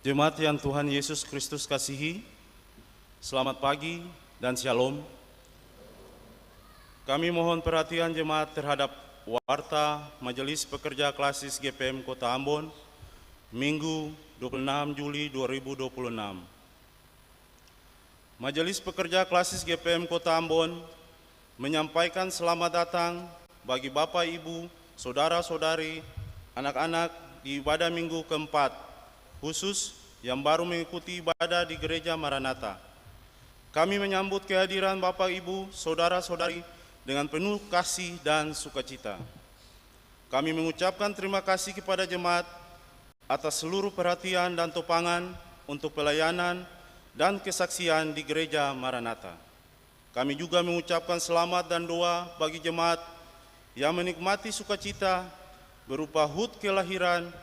Jemaat yang Tuhan Yesus Kristus kasihi, selamat pagi dan shalom. Kami mohon perhatian jemaat terhadap warta Majelis Pekerja Klasis GPM Kota Ambon, Minggu 26 Juli 2026. Majelis Pekerja Klasis GPM Kota Ambon menyampaikan selamat datang bagi Bapak, Ibu, Saudara-saudari, anak-anak di ibadah minggu keempat, khusus yang baru mengikuti ibadah di Gereja Maranatha. Kami menyambut kehadiran Bapak, Ibu, Saudara-saudari dengan penuh kasih dan sukacita. Kami mengucapkan terima kasih kepada jemaat atas seluruh perhatian dan topangan untuk pelayanan dan kesaksian di Gereja Maranatha. Kami juga mengucapkan selamat dan doa bagi jemaat yang menikmati sukacita berupa hud kelahiran,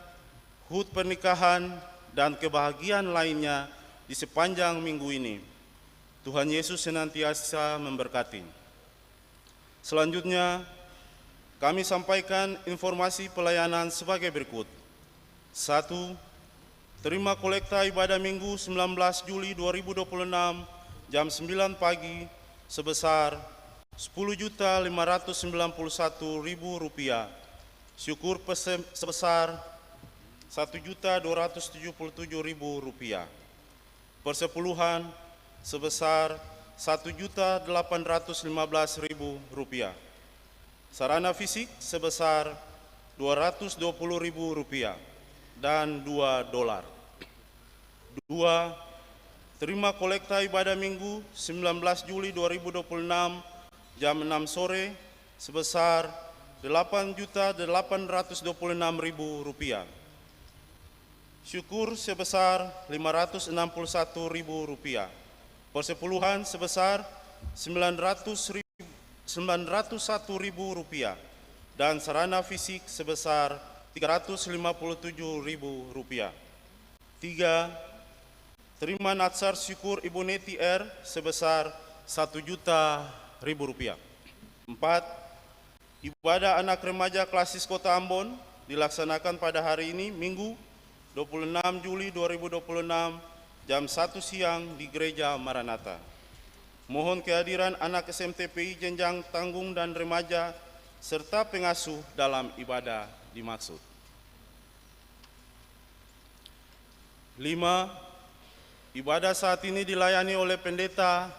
hud pernikahan, dan kebahagiaan lainnya di sepanjang minggu ini. Tuhan Yesus senantiasa memberkati. Selanjutnya, kami sampaikan informasi pelayanan sebagai berikut. 1. Terima kolekta ibadah Minggu 19 Juli 2026 jam 9 pagi sebesar Rp10.591.000. Syukur sebesar Rp1.277.000. Persepuluhan sebesar Rp1.815.000. Sarana fisik sebesar Rp220.000 dan $2. 2. Terima kolekta ibadah Minggu 19 Juli 2026 jam 6 sore sebesar Rp8.826.000. Syukur sebesar Rp561.000. Persepuluhan sebesar Rp901.000 dan sarana fisik sebesar Rp357.000. 3. Terima natsar syukur Ibu Neti R sebesar Rp1.000.000. 4. Ibadah anak remaja klasis Kota Ambon dilaksanakan pada hari ini, Minggu 26 Juli 2026, jam 1 siang di Gereja Maranatha. Mohon kehadiran anak SMTPI jenjang tanggung dan remaja serta pengasuh dalam ibadah dimaksud. 5. Ibadah saat ini dilayani oleh Pendeta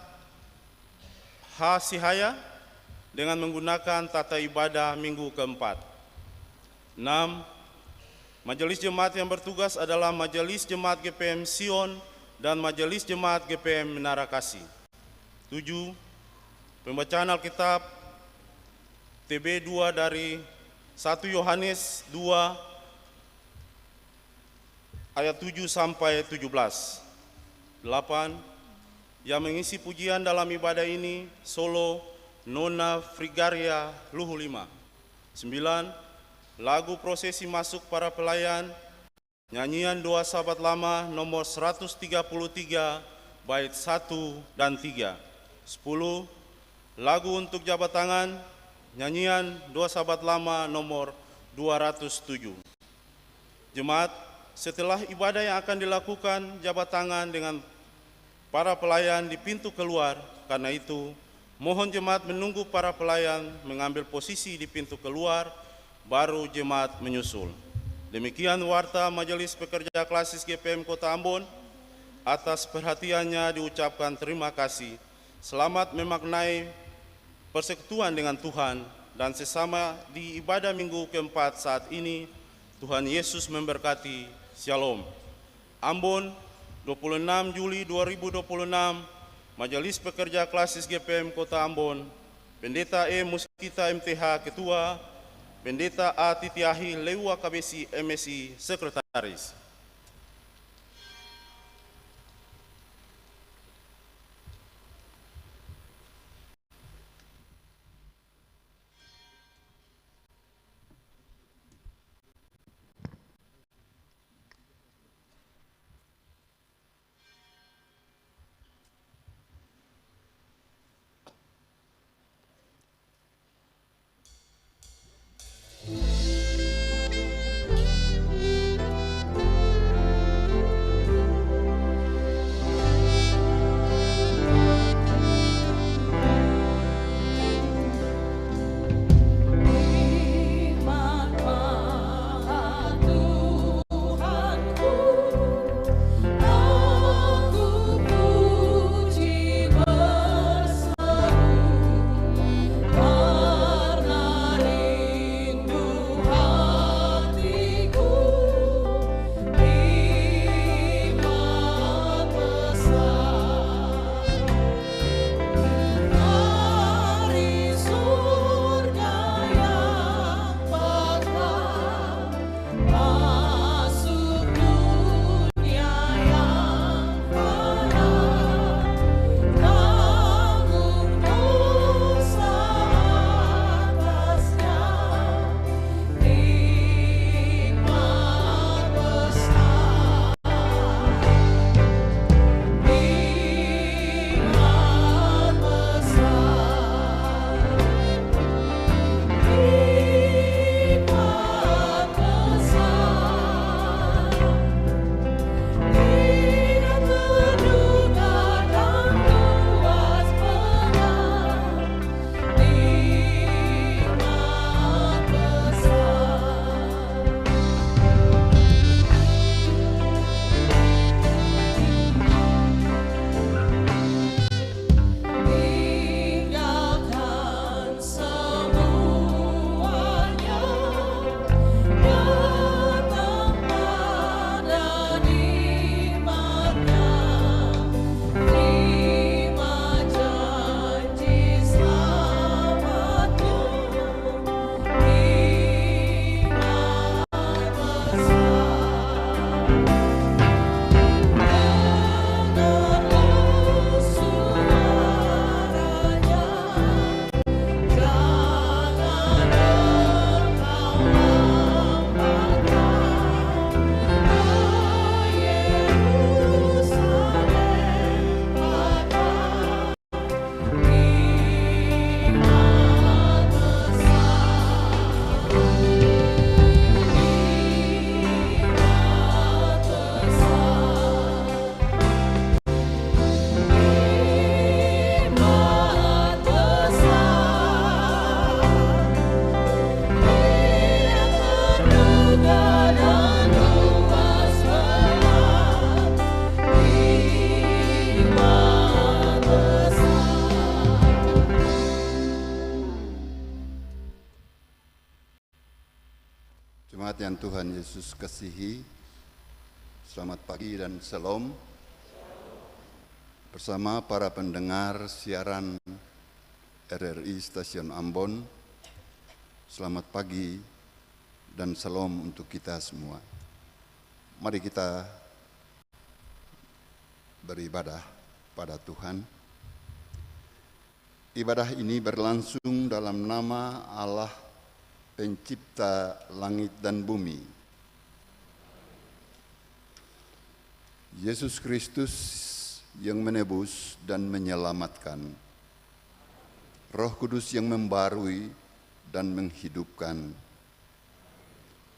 H. Sihaya dengan menggunakan tata ibadah minggu keempat. 6. Majelis Jemaat yang bertugas adalah Majelis Jemaat GPM Sion dan Majelis Jemaat GPM Menara Kasih. 7. Pembacaan Alkitab TB 2 dari 1 Yohanes 2 ayat 7 sampai 17. 8. Yang mengisi pujian dalam ibadah ini solo Nona Frigaria Luhu 5. 9. Lagu prosesi masuk para pelayan, nyanyian doa sahabat lama nomor 133, bait 1 dan 3. 10. Lagu untuk jabat tangan, nyanyian doa sahabat lama nomor 207. Jemaat, setelah ibadah yang akan dilakukan jabat tangan dengan para pelayan di pintu keluar, karena itu mohon jemaat menunggu para pelayan mengambil posisi di pintu keluar, baru jemaat menyusul. Demikian warta Majelis Pekerja Klasis GPM Kota Ambon. Atas perhatiannya diucapkan terima kasih. Selamat memaknai persekutuan dengan Tuhan dan sesama di ibadah minggu keempat saat ini. Tuhan Yesus memberkati. Shalom. Ambon, 26 Juli 2026, Majelis Pekerja Klasis GPM Kota Ambon. Pendeta E. Muskita MTH Ketua, Pendeta A. Titiahi Lewa KBC MSI Sekretaris. Jemaat yang Tuhan Yesus kasihi, selamat pagi dan shalom. Bersama para pendengar siaran RRI Stasiun Ambon, selamat pagi dan shalom untuk kita semua. Mari kita beribadah pada Tuhan. Ibadah ini berlangsung dalam nama Allah Pencipta langit dan bumi. Yesus Kristus yang menebus dan menyelamatkan. Roh Kudus yang membarui dan menghidupkan.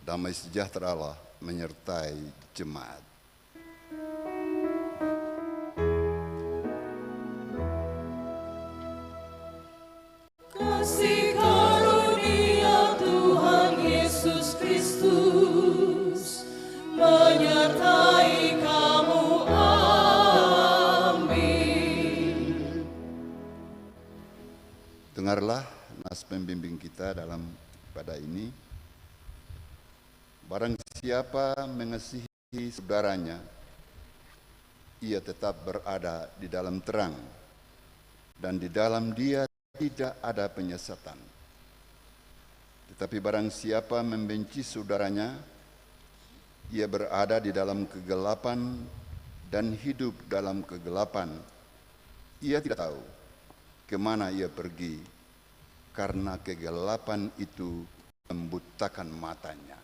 Damai sejahtera Allah menyertai jemaat. Kasih karunia Tuhan Yesus Kristus menyertai kamu, amin. Dengarlah nas pembimbing kita dalam pada ini. Barang siapa mengasihi saudaranya, ia tetap berada di dalam terang, dan di dalam dia tidak ada penyesatan. Tetapi barang siapa membenci saudaranya, ia berada di dalam kegelapan dan hidup dalam kegelapan. Ia tidak tahu kemana ia pergi, karena kegelapan itu membutakan matanya.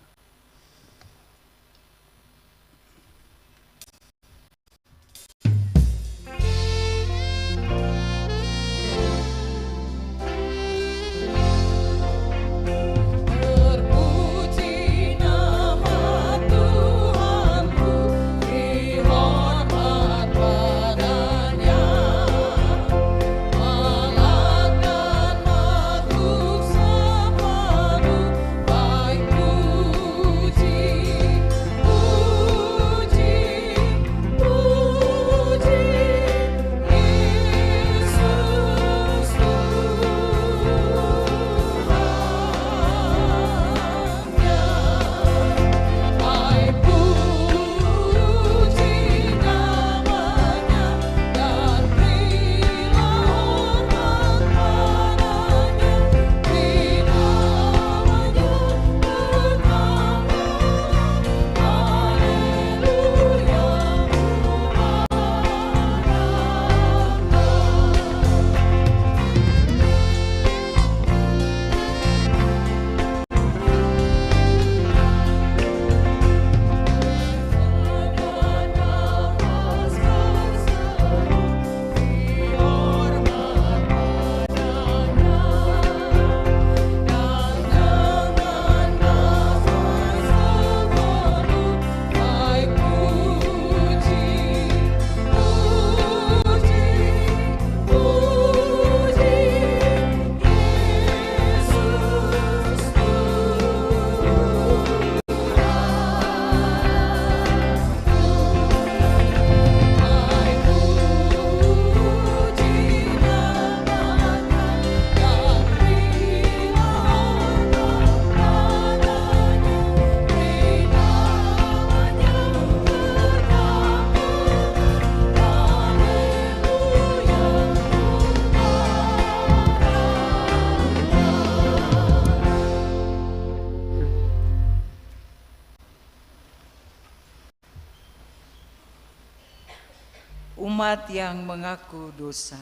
Umat yang mengaku dosa.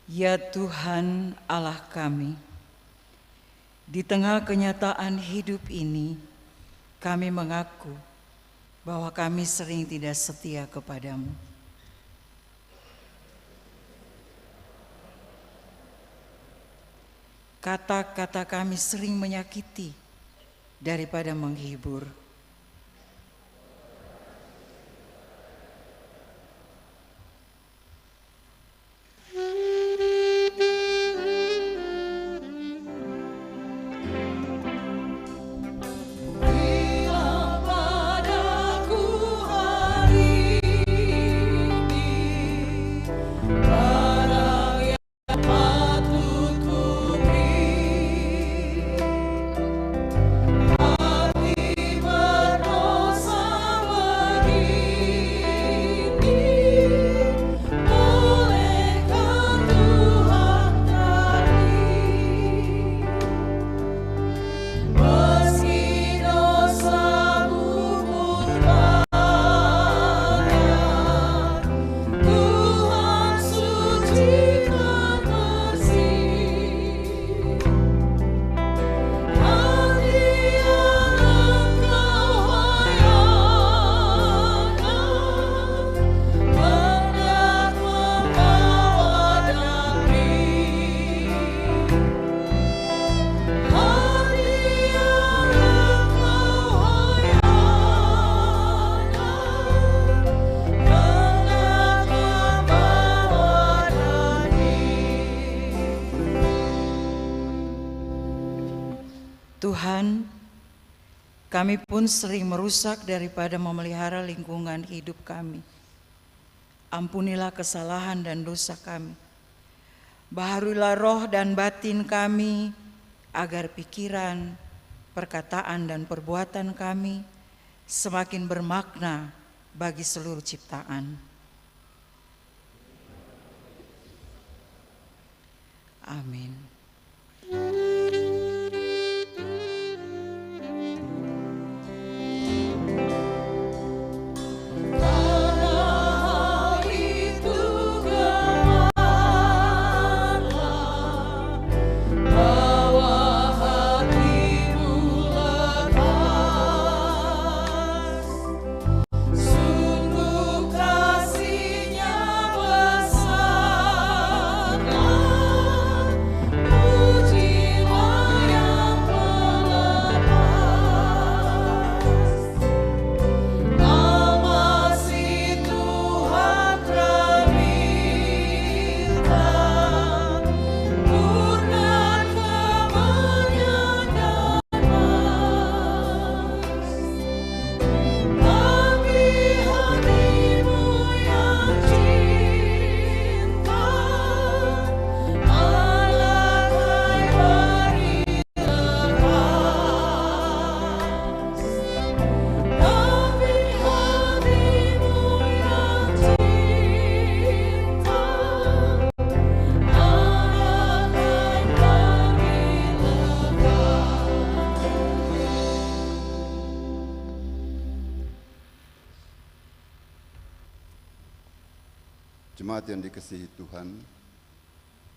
Ya Tuhan Allah kami, di tengah kenyataan hidup ini, kami mengaku bahwa kami sering tidak setia kepadamu. Kata-kata kami sering menyakiti daripada menghibur. Tuhan, kami pun sering merusak daripada memelihara lingkungan hidup kami. Ampunilah kesalahan dan dosa kami. Baharuilah roh dan batin kami, agar pikiran, perkataan, dan perbuatan kami semakin bermakna bagi seluruh ciptaan. Amin. Jemaat yang dikasihi Tuhan,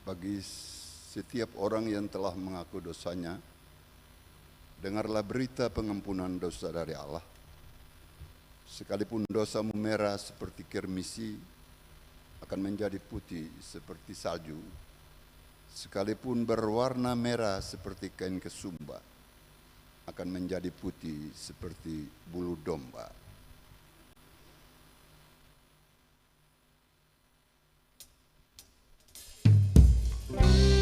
bagi setiap orang yang telah mengaku dosanya, dengarlah berita pengampunan dosa dari Allah. Sekalipun dosamu merah seperti kirmisi, akan menjadi putih seperti salju. Sekalipun berwarna merah seperti kain kesumba, akan menjadi putih seperti bulu domba. Di dalam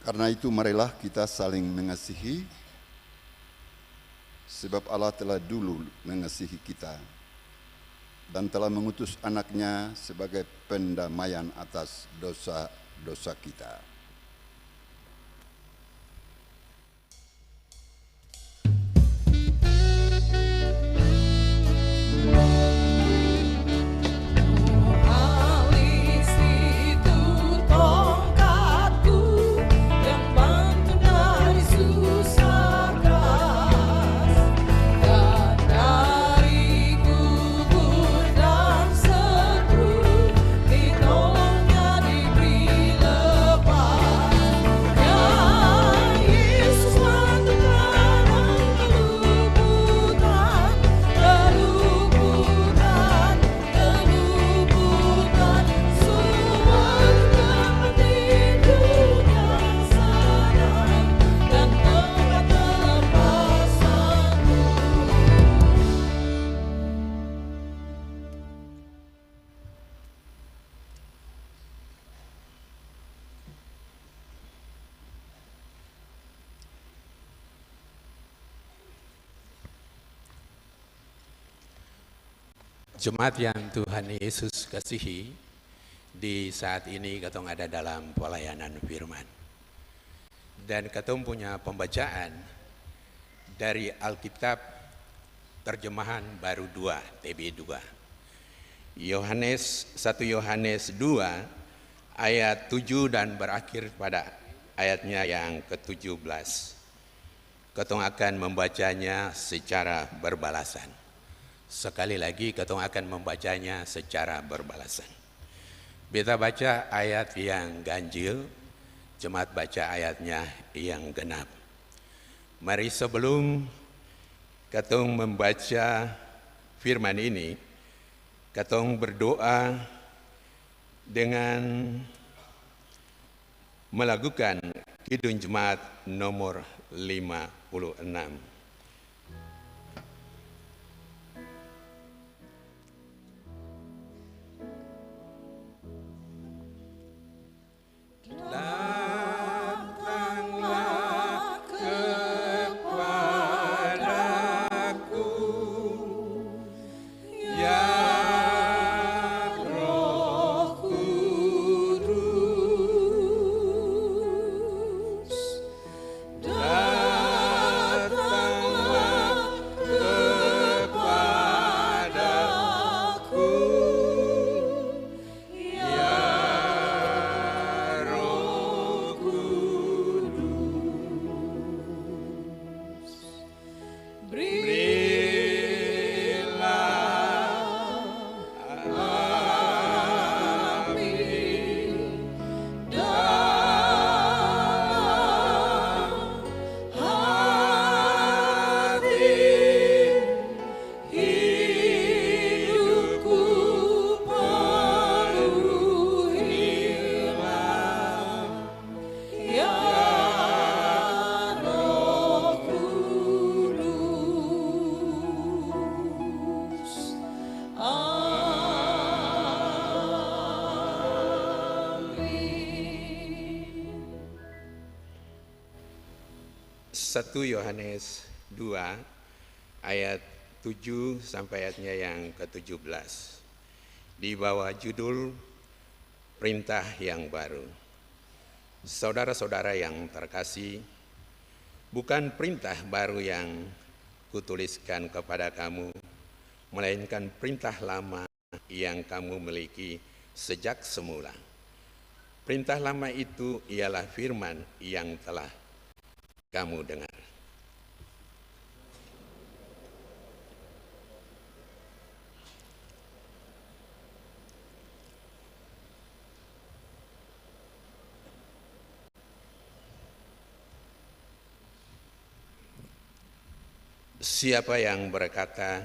Karena itu marilah kita saling mengasihi, sebab Allah telah dulu mengasihi kita dan telah mengutus anaknya sebagai pendamaian atas dosa-dosa kita. Jemaat yang Tuhan Yesus kasihi, di saat ini katong ada dalam pelayanan firman. Dan katong punya pembacaan dari Alkitab terjemahan baru 2, TB2. 1 Yohanes 2 ayat 7 dan berakhir pada ayatnya yang ke-17. Katong akan membacanya secara berbalasan. Sekali lagi katong akan membacanya secara berbalasan. Beta baca ayat yang ganjil, jemaat baca ayatnya yang genap. Mari sebelum katong membaca firman ini, katong berdoa dengan melakukan Kidung Jemaat nomor 56. Satu Yohanes 2 ayat 7 sampai ayatnya yang ke-17 di bawah judul Perintah yang Baru. Saudara-saudara yang terkasih, bukan perintah baru yang kutuliskan kepada kamu, melainkan perintah lama yang kamu miliki sejak semula. Perintah lama itu ialah firman yang telah kamu dengar. Siapa yang berkata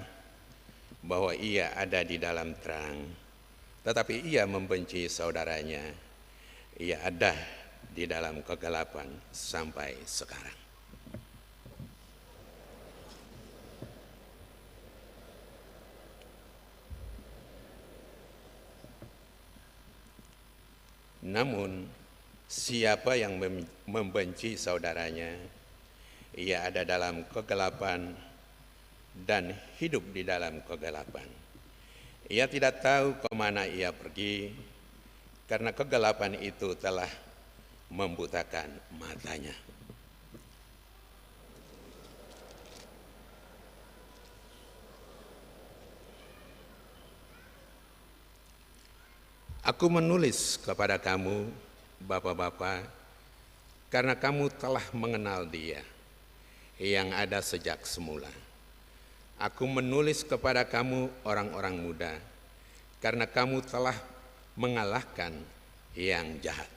bahwa ia ada di dalam terang, tetapi ia membenci saudaranya, ia ada di dalam kegelapan sampai sekarang. Namun Siapa yang membenci saudaranya, ia ada dalam kegelapan dan hidup di dalam kegelapan. Ia tidak tahu kemana ia pergi, karena kegelapan itu telah membutakan matanya. Aku menulis kepada kamu, bapak-bapak, karena kamu telah mengenal Dia yang ada sejak semula. Aku menulis kepada kamu, orang-orang muda, karena kamu telah mengalahkan yang jahat.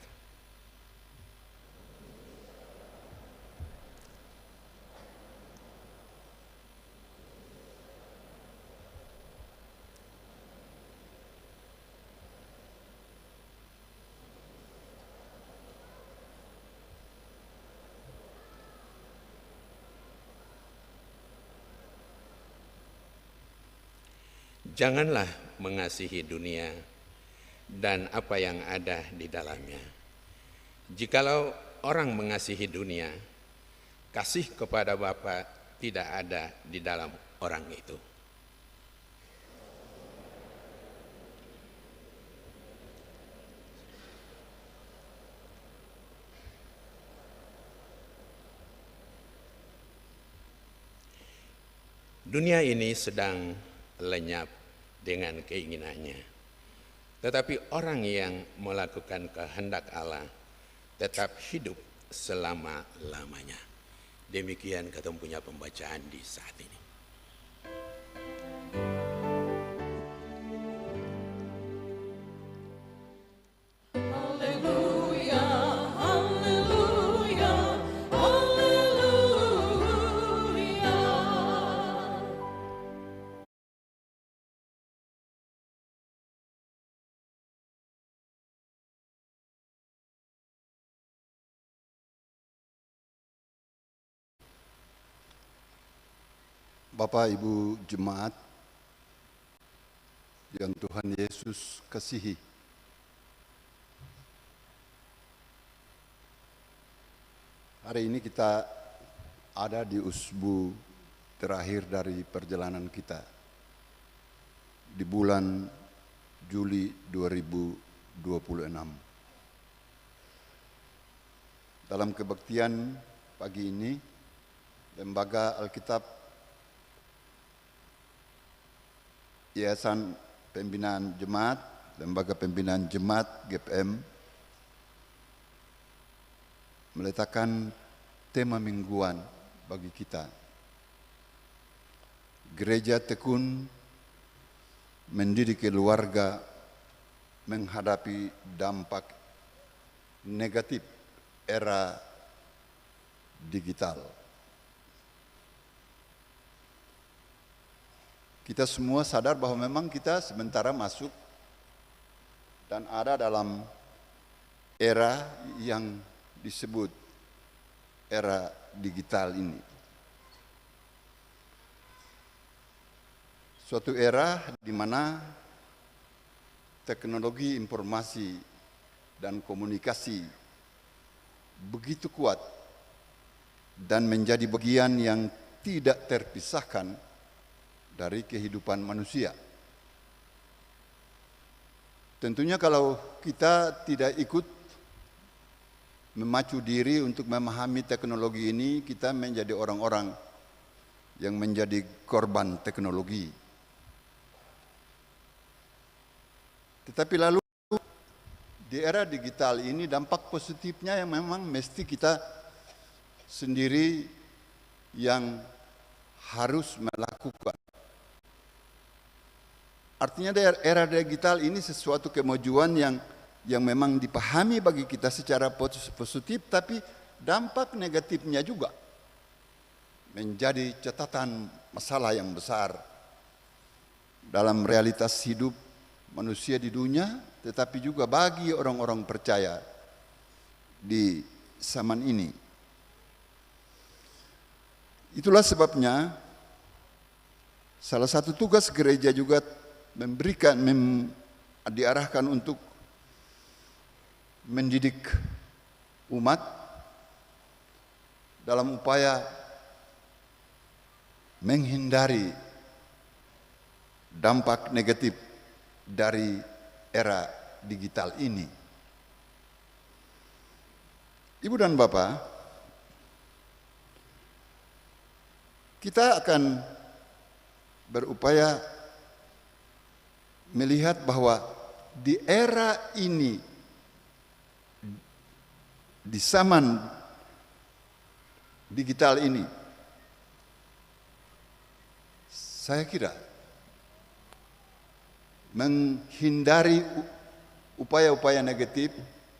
Janganlah mengasihi dunia dan apa yang ada di dalamnya. Jikalau orang mengasihi dunia, kasih kepada Bapa tidak ada di dalam orang itu. Dunia ini sedang lenyap dengan keinginannya. Tetapi orang yang melakukan kehendak Allah tetap hidup selama-lamanya. Demikian ketempunya pembacaan di saat ini. Haleluya, haleluya, haleluya. Bapak Ibu Jemaat yang Tuhan Yesus kasihi, hari ini kita ada di usbu terakhir dari perjalanan kita di bulan Juli 2026. Dalam kebaktian pagi ini, Lembaga Alkitab Yayasan Pembinaan Jemaat, Lembaga Pembinaan Jemaat GPM meletakkan tema mingguan bagi kita. Gereja tekun mendidik keluarga menghadapi dampak negatif era digital. Kita semua sadar bahwa memang kita sementara masuk dan ada dalam era yang disebut era digital ini. Suatu era di mana teknologi informasi dan komunikasi begitu kuat dan menjadi bagian yang tidak terpisahkan dari kehidupan manusia. Tentunya kalau kita tidak ikut memacu diri untuk memahami teknologi ini, kita menjadi orang-orang yang menjadi korban teknologi. Tetapi lalu di era digital ini dampak positifnya yang memang mesti kita sendiri yang harus melakukan. Artinya era digital ini sesuatu kemajuan yang memang dipahami bagi kita secara positif, tapi dampak negatifnya juga menjadi catatan masalah yang besar dalam realitas hidup manusia di dunia, tetapi juga bagi orang-orang percaya di zaman ini. Itulah sebabnya salah satu tugas gereja juga diarahkan untuk mendidik umat dalam upaya menghindari dampak negatif dari era digital ini. Ibu dan Bapak, kita akan berupaya melihat bahwa di era ini, di zaman digital ini, saya kira menghindari upaya-upaya negatif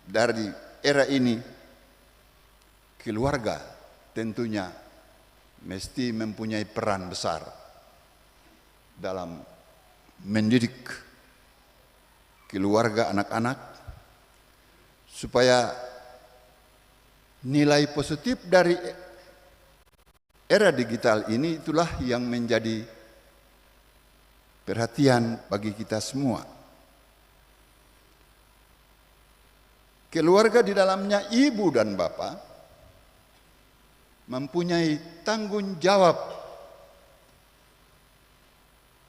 dari era ini, keluarga tentunya mesti mempunyai peran besar dalam mendidik keluarga anak-anak supaya nilai positif dari era digital ini itulah yang menjadi perhatian bagi kita semua. Keluarga di dalamnya ibu dan bapak mempunyai tanggung jawab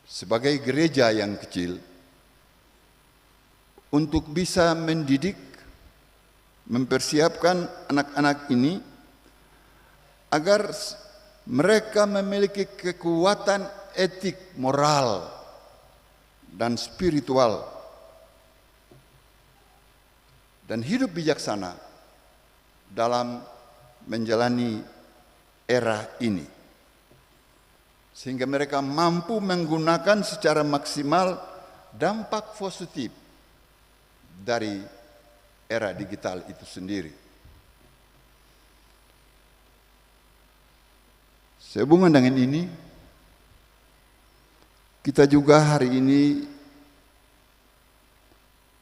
sebagai gereja yang kecil untuk bisa mendidik, mempersiapkan anak-anak ini agar mereka memiliki kekuatan etik, moral, dan spiritual, dan hidup bijaksana dalam menjalani era ini, sehingga mereka mampu menggunakan secara maksimal dampak positif dari era digital itu sendiri. Sehubungan dengan ini, kita juga hari ini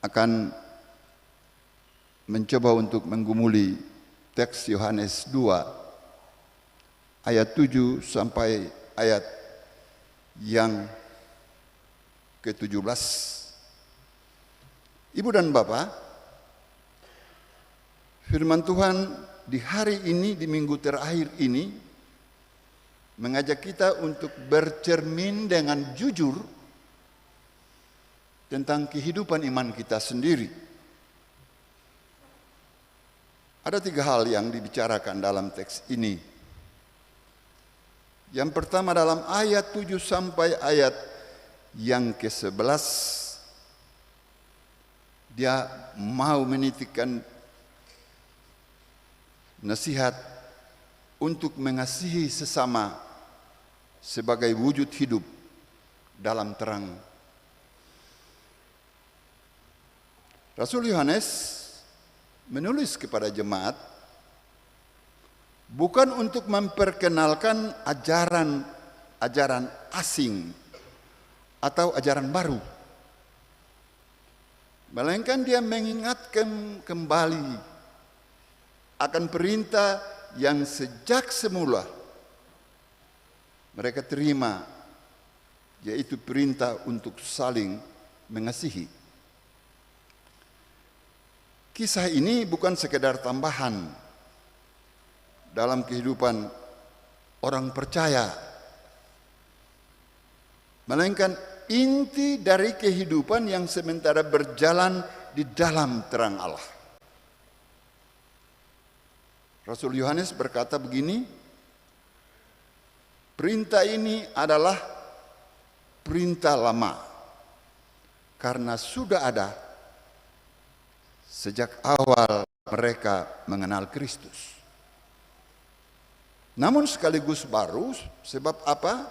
akan mencoba untuk menggumuli teks Yohanes 2 ayat 7 sampai ayat yang ke-17. Ibu dan Bapak, firman Tuhan di hari ini, di minggu terakhir ini, mengajak kita untuk bercermin dengan jujur tentang kehidupan iman kita sendiri. Ada 3 hal yang dibicarakan dalam teks ini. Yang pertama dalam ayat 7 sampai ayat yang ke-11, dia mau menitikkan nasihat untuk mengasihi sesama sebagai wujud hidup dalam terang. Rasul Yohanes menulis kepada jemaat bukan untuk memperkenalkan ajaran asing atau ajaran baru, melainkan dia mengingatkan kembali akan perintah yang sejak semula mereka terima, yaitu perintah untuk saling mengasihi. Kisah ini bukan sekedar tambahan dalam kehidupan orang percaya, melainkan inti dari kehidupan yang sementara berjalan di dalam terang Allah. Rasul Yohanes berkata begini, perintah ini adalah perintah lama karena sudah ada sejak awal mereka mengenal Kristus. Namun sekaligus baru, sebab apa?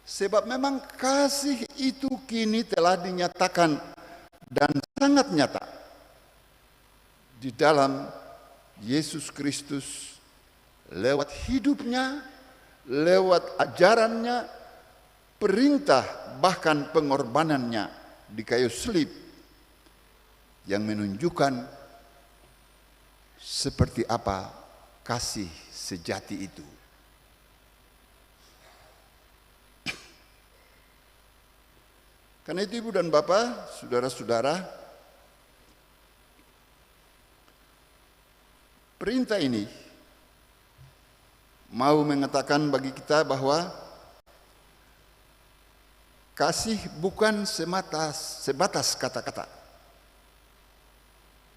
Sebab memang kasih itu kini telah dinyatakan dan sangat nyata di dalam Yesus Kristus lewat hidupnya, lewat ajarannya, perintah bahkan pengorbanannya di kayu salib yang menunjukkan seperti apa kasih sejati itu. Karena itu Ibu dan Bapak, saudara-saudara, Perintah ini mau mengatakan bagi kita bahwa kasih bukan sebatas kata-kata,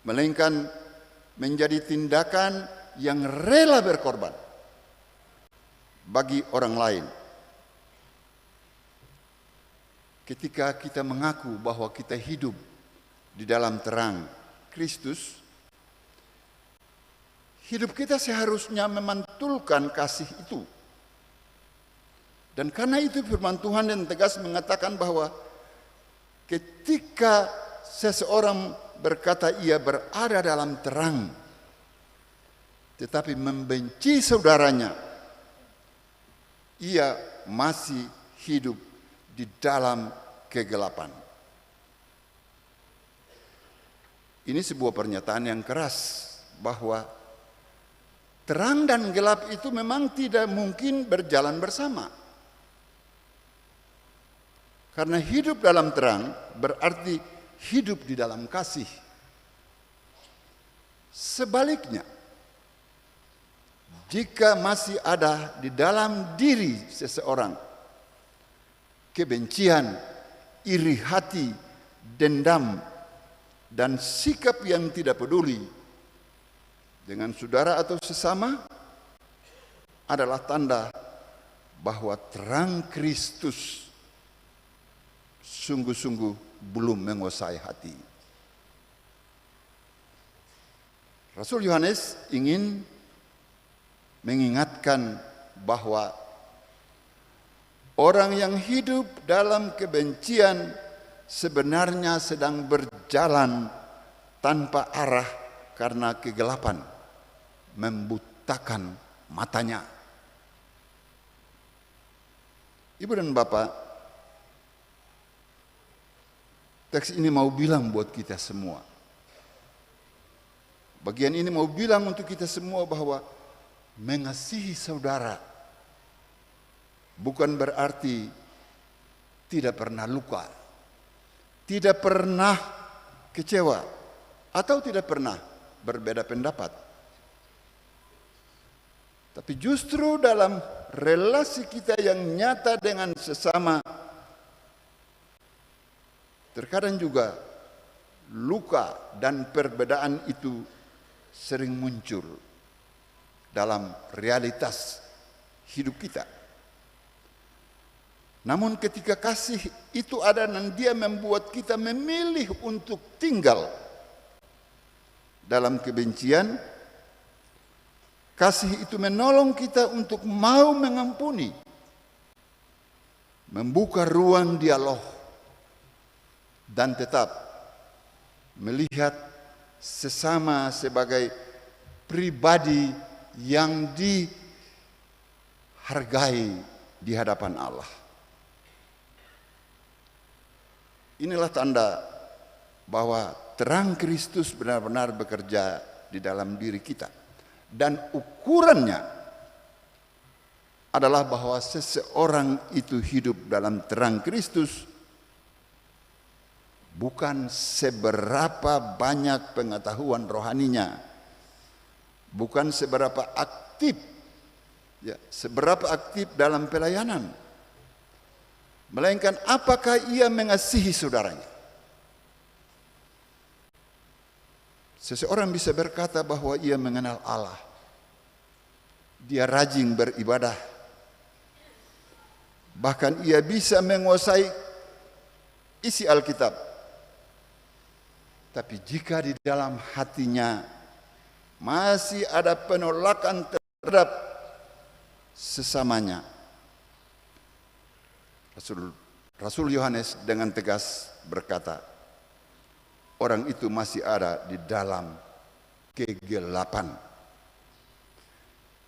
melainkan menjadi tindakan yang rela berkorban bagi orang lain. Ketika kita mengaku bahwa kita hidup di dalam terang Kristus, hidup kita seharusnya memantulkan kasih itu. Dan karena itu firman Tuhan yang tegas mengatakan bahwa ketika seseorang berkata ia berada dalam terang, tetapi membenci saudaranya, ia masih hidup di dalam kegelapan. Ini sebuah pernyataan yang keras bahwa terang dan gelap itu memang tidak mungkin berjalan bersama. Karena hidup dalam terang berarti hidup di dalam kasih. Sebaliknya, jika masih ada di dalam diri seseorang kebencian, iri hati, dendam, dan sikap yang tidak peduli dengan saudara atau sesama, adalah tanda bahwa terang Kristus sungguh-sungguh belum menguasai hati. Rasul Yohanes ingin mengingatkan bahwa orang yang hidup dalam kebencian sebenarnya sedang berjalan tanpa arah karena kegelapan membutakan matanya. Ibu dan Bapak, teks ini mau bilang buat kita semua. Bagian ini mau bilang untuk kita semua bahwa mengasihi saudara bukan berarti tidak pernah luka, tidak pernah kecewa, atau tidak pernah berbeda pendapat. Tapi justru dalam relasi kita yang nyata dengan sesama, terkadang juga luka dan perbedaan itu sering muncul dalam realitas hidup kita. Namun ketika kasih itu ada dan dia membuat kita memilih untuk tinggal dalam kebencian, kasih itu menolong kita untuk mau mengampuni, membuka ruang dialog, dan tetap melihat sesama sebagai pribadi yang dihargai di hadapan Allah. Inilah tanda bahwa terang Kristus benar-benar bekerja di dalam diri kita. Dan ukurannya adalah bahwa seseorang itu hidup dalam terang Kristus bukan seberapa banyak pengetahuan rohaninya, bukan seberapa aktif, seberapa aktif dalam pelayanan, melainkan apakah ia mengasihi saudaranya. Seseorang bisa berkata bahwa ia mengenal Allah, dia rajin beribadah, bahkan ia bisa menguasai isi Alkitab. Tapi jika di dalam hatinya masih ada penolakan terhadap sesamanya, Rasul Yohanes dengan tegas berkata, orang itu masih ada di dalam kegelapan.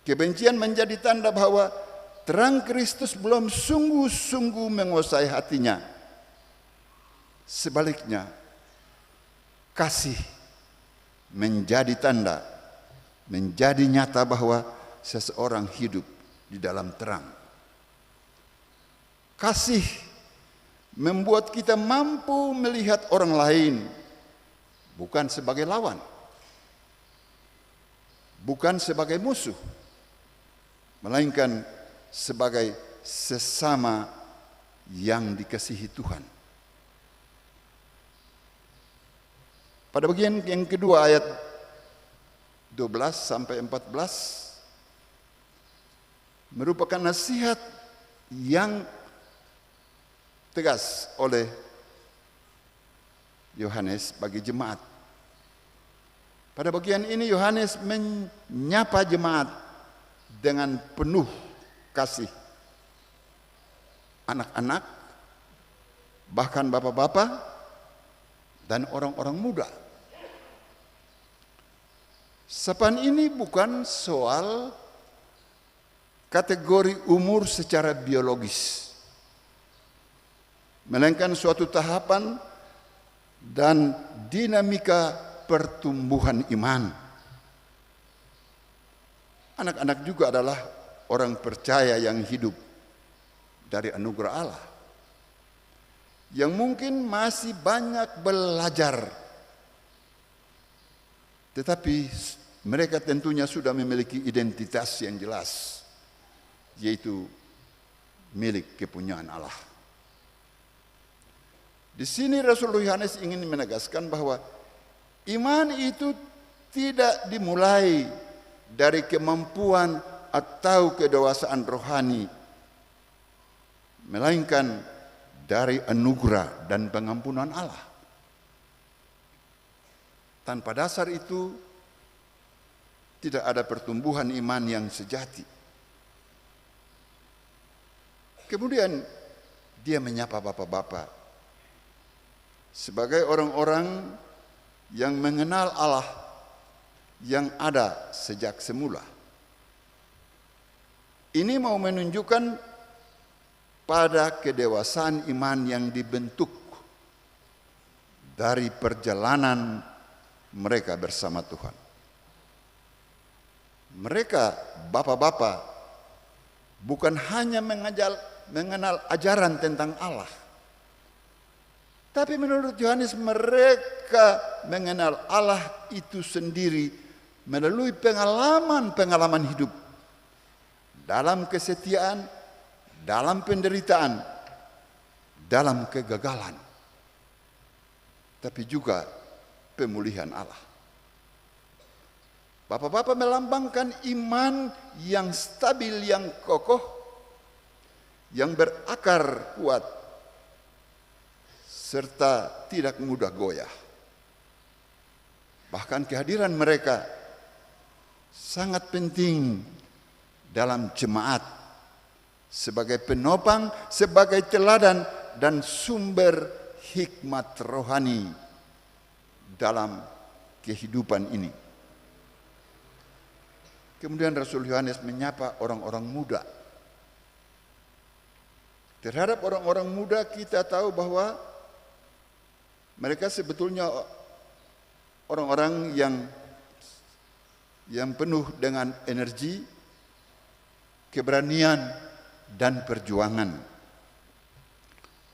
Kebencian menjadi tanda bahwa terang Kristus belum sungguh-sungguh menguasai hatinya. Sebaliknya, kasih menjadi tanda, menjadi nyata bahwa seseorang hidup di dalam terang. Kasih membuat kita mampu melihat orang lain bukan sebagai lawan, bukan sebagai musuh, melainkan sebagai sesama yang dikasihi Tuhan. Pada bagian yang kedua ayat 12 sampai 14 merupakan nasihat yang tegas oleh Yohanes bagi jemaat. Pada bagian ini Yohanes menyapa jemaat dengan penuh kasih. Anak-anak, bahkan bapak-bapak, dan orang-orang muda. Sapaan ini bukan soal kategori umur secara biologis, melainkan suatu tahapan dan dinamika pertumbuhan iman. Anak-anak juga adalah orang percaya yang hidup dari anugerah Allah, yang mungkin masih banyak belajar, tetapi mereka tentunya sudah memiliki identitas yang jelas, yaitu milik kepunyaan Allah. Di sini Rasul Yohanes ingin menegaskan bahwa iman itu tidak dimulai dari kemampuan atau kedewasaan rohani, melainkan dari anugerah dan pengampunan Allah. Tanpa dasar itu tidak ada pertumbuhan iman yang sejati. Kemudian dia menyapa bapak-bapak sebagai orang-orang yang mengenal Allah yang ada sejak semula. Ini mau menunjukkan pada kedewasaan iman yang dibentuk dari perjalanan mereka bersama Tuhan. Mereka, bapak-bapak, bukan hanya mengenal ajaran tentang Allah, tapi menurut Yohanes mereka mengenal Allah itu sendiri melalui pengalaman-pengalaman hidup dalam kesetiaan, dalam penderitaan, dalam kegagalan, tapi juga pemulihan Allah. Bapak-bapak melambangkan iman yang stabil, yang kokoh, yang berakar kuat, serta tidak mudah goyah. Bahkan kehadiran mereka sangat penting dalam jemaat sebagai penopang, sebagai teladan dan sumber hikmat rohani dalam kehidupan ini. Kemudian Rasul Yohanes menyapa orang-orang muda. Terhadap orang-orang muda kita tahu bahwa mereka sebetulnya orang-orang yang penuh dengan energi, keberanian, dan perjuangan.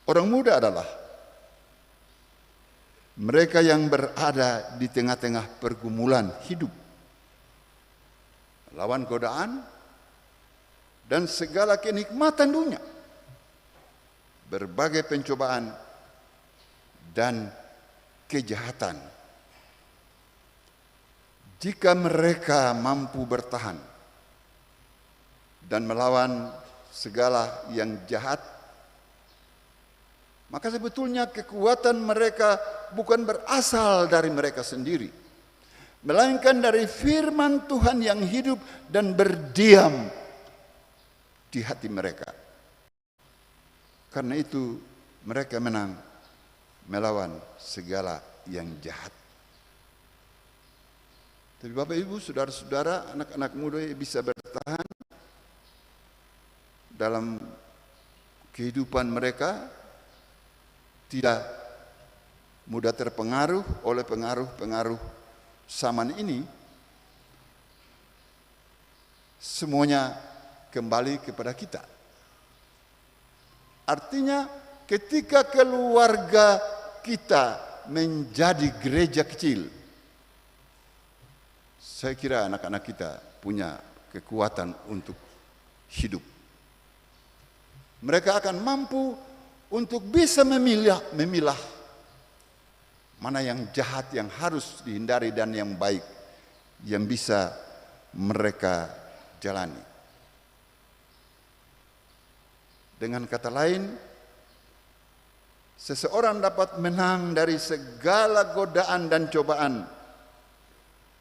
Orang muda adalah mereka yang berada di tengah-tengah pergumulan hidup, lawan godaan dan segala kenikmatan dunia, berbagai pencobaan dan kejahatan. Jika mereka mampu bertahan dan melawan segala yang jahat, maka sebetulnya kekuatan mereka bukan berasal dari mereka sendiri, melainkan dari firman Tuhan yang hidup dan berdiam di hati mereka. Karena itu mereka menang melawan segala yang jahat. Tapi Bapak Ibu, saudara-saudara, anak-anak muda bisa bertahan dalam kehidupan mereka, tidak mudah terpengaruh oleh pengaruh-pengaruh zaman ini. Semuanya kembali kepada kita. Artinya ketika keluarga kita menjadi gereja kecil, Saya kira anak-anak kita punya kekuatan untuk hidup. Mereka akan mampu untuk bisa memilah mana yang jahat yang harus dihindari dan yang baik yang bisa mereka jalani. Dengan kata lain, seseorang dapat menang dari segala godaan dan cobaan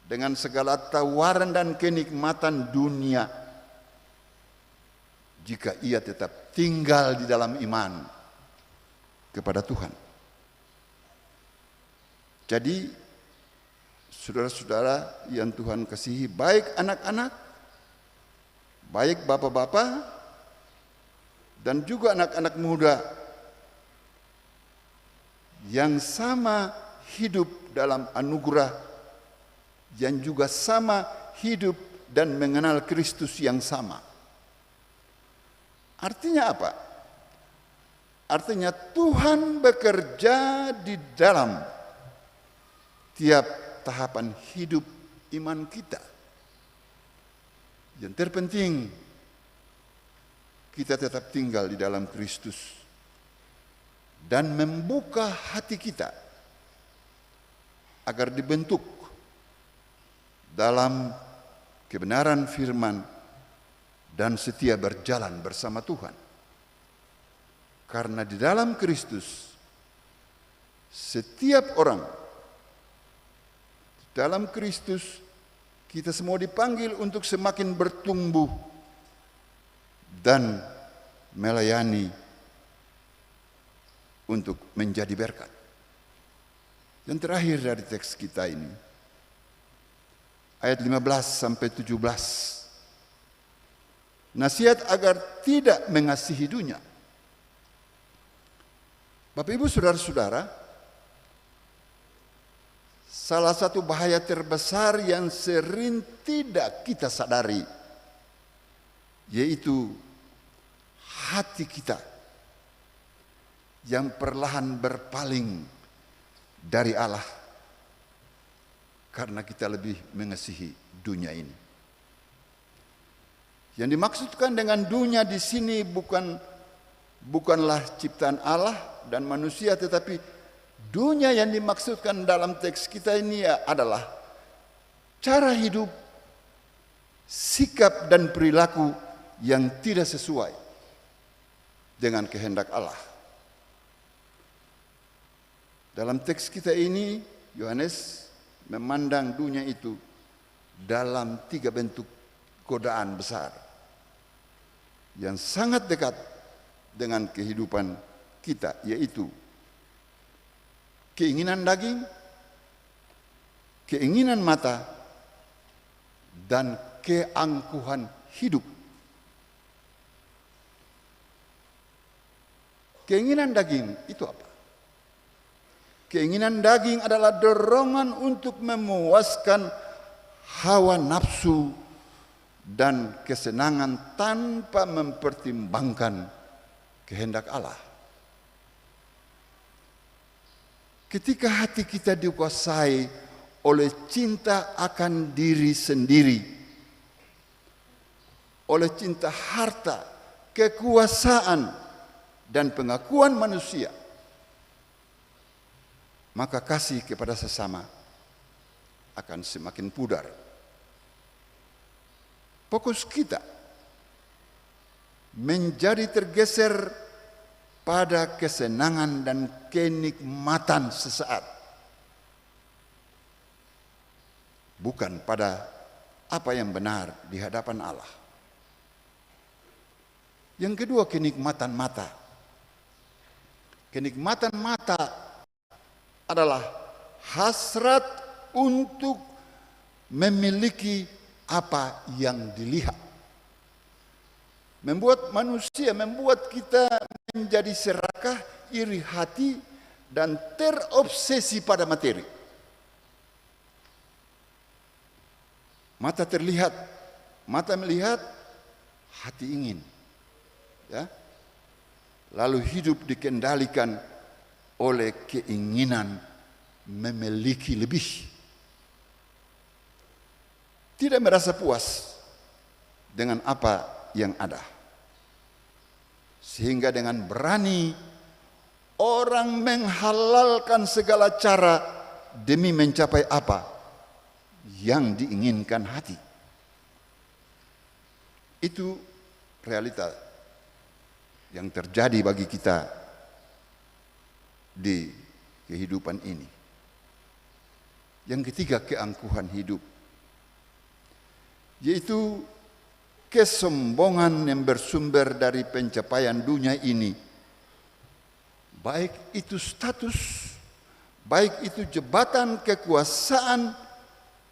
dengan segala tawaran dan kenikmatan dunia jika ia tetap tinggal di dalam iman kepada Tuhan. Jadi, saudara-saudara yang Tuhan kasihi, baik anak-anak, baik bapak-bapak, dan juga anak-anak muda yang sama hidup dalam anugerah, yang juga sama hidup dan mengenal Kristus yang sama. Artinya apa? Artinya Tuhan bekerja di dalam tiap tahapan hidup iman kita. Yang terpenting, kita tetap tinggal di dalam Kristus dan membuka hati kita agar dibentuk dalam kebenaran firman dan setia berjalan bersama Tuhan. Karena di dalam Kristus setiap orang, dalam Kristus kita semua dipanggil untuk semakin bertumbuh dan melayani untuk menjadi berkat. Yang terakhir dari teks kita ini, ayat 15 sampai 17. Nasihat agar tidak mengasihi dunia. Bapak Ibu saudara-saudara, salah satu bahaya terbesar yang sering tidak kita sadari, yaitu hati kita yang perlahan berpaling dari Allah karena kita lebih mengasihi dunia ini. Yang dimaksudkan dengan dunia di sini bukanlah ciptaan Allah dan manusia, tetapi dunia yang dimaksudkan dalam teks kita ini adalah cara hidup, sikap dan perilaku yang tidak sesuai dengan kehendak Allah. Dalam teks kita ini, Yohanes memandang dunia itu dalam 3 bentuk godaan besar yang sangat dekat dengan kehidupan kita, yaitu keinginan daging, keinginan mata, dan keangkuhan hidup. Keinginan daging itu apa? Keinginan daging adalah dorongan untuk memuaskan hawa nafsu dan kesenangan tanpa mempertimbangkan kehendak Allah. Ketika hati kita dikuasai oleh cinta akan diri sendiri, oleh cinta harta, kekuasaan, dan pengakuan manusia, maka kasih kepada sesama akan semakin pudar. Fokus kita menjadi tergeser pada kesenangan dan kenikmatan sesaat, bukan pada apa yang benar di hadapan Allah. Yang kedua, kenikmatan mata. Kenikmatan mata adalah hasrat untuk memiliki apa yang dilihat. Membuat kita menjadi serakah, iri hati, dan terobsesi pada materi. Mata terlihat, mata melihat, hati ingin. Ya. Lalu hidup dikendalikan oleh keinginan memiliki lebih. tidak merasa puas dengan apa yang ada. Sehingga dengan berani orang menghalalkan segala cara demi mencapai apa yang diinginkan hati. Itu realita yang terjadi bagi kita di kehidupan ini. Yang ketiga, keangkuhan hidup, yaitu kesombongan yang bersumber dari pencapaian dunia ini, baik itu status, baik itu jabatan kekuasaan,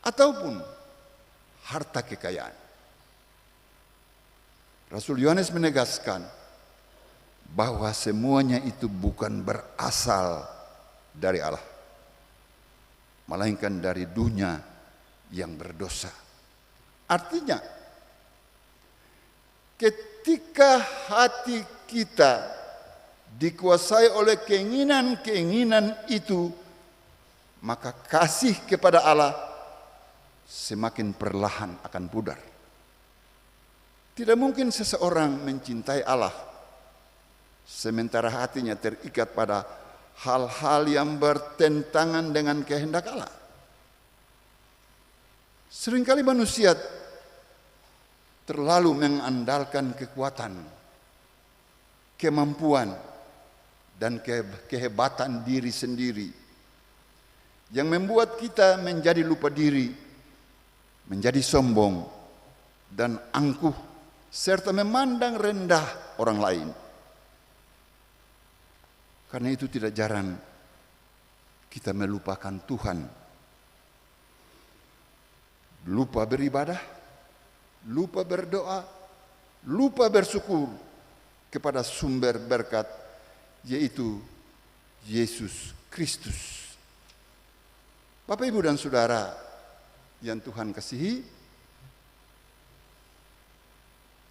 ataupun harta kekayaan. Rasul Yohanes menegaskan bahwa semuanya itu bukan berasal dari Allah, melainkan dari dunia yang berdosa. Artinya, ketika hati kita dikuasai oleh keinginan-keinginan itu, maka kasih kepada Allah semakin perlahan akan pudar. Tidak mungkin seseorang mencintai Allah sementara hatinya terikat pada hal-hal yang bertentangan dengan kehendak Allah. Seringkali manusia terlalu mengandalkan kekuatan, kemampuan, dan kehebatan diri sendiri yang membuat kita menjadi lupa diri, menjadi sombong dan angkuh, serta memandang rendah orang lain. Karena itu tidak jarang kita melupakan Tuhan, lupa beribadah, lupa berdoa, lupa bersyukur kepada sumber berkat, yaitu Yesus Kristus. Bapak, Ibu, dan Saudara yang Tuhan kasihi,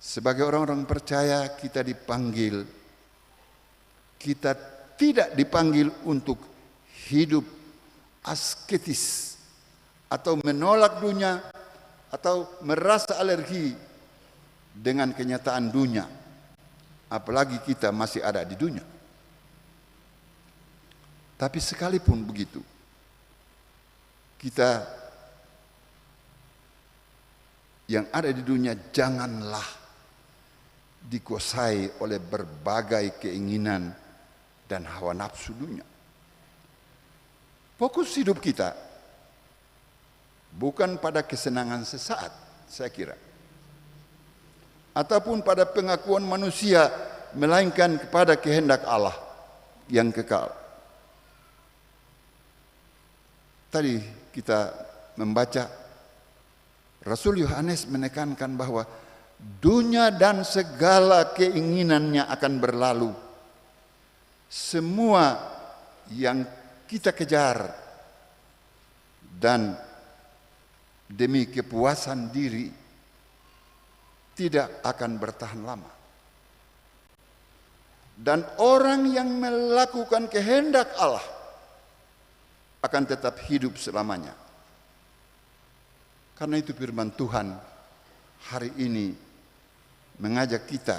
sebagai orang-orang percaya kita dipanggil, kita tidak dipanggil untuk hidup asketis atau menolak dunia atau merasa alergi dengan kenyataan dunia, apalagi kita masih ada di dunia. Tapi sekalipun begitu, kita yang ada di dunia janganlah dikuasai oleh berbagai keinginan dan hawa nafsu dunia. Fokus hidup kita bukan pada kesenangan sesaat, saya kira, ataupun pada pengakuan manusia, melainkan kepada kehendak Allah yang kekal. Tadi kita membaca Rasul Yohanes menekankan bahwa dunia dan segala keinginannya akan berlalu. Semua yang kita kejar dan demi kepuasan diri tidak akan bertahan lama. Dan orang yang melakukan kehendak Allah akan tetap hidup selamanya. Karena itu firman Tuhan hari ini mengajak kita,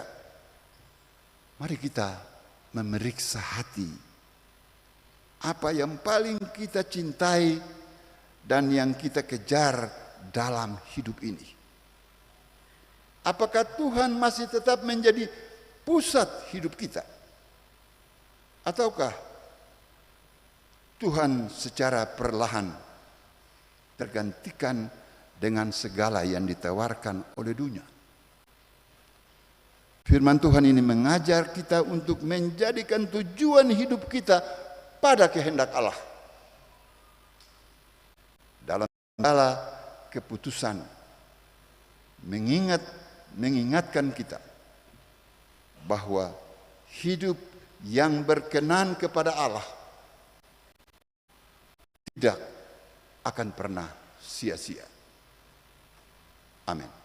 mari kita memeriksa hati. Apa yang paling kita cintai dan yang kita kejar dalam hidup ini. Apakah Tuhan masih tetap menjadi pusat hidup kita? Ataukah Tuhan secara perlahan tergantikan dengan segala yang ditawarkan oleh dunia? Firman Tuhan ini mengajar kita untuk menjadikan tujuan hidup kita pada kehendak Allah. Dalam segala keputusan, mengingatkan kita bahwa hidup yang berkenan kepada Allah tidak akan pernah sia-sia. Amin.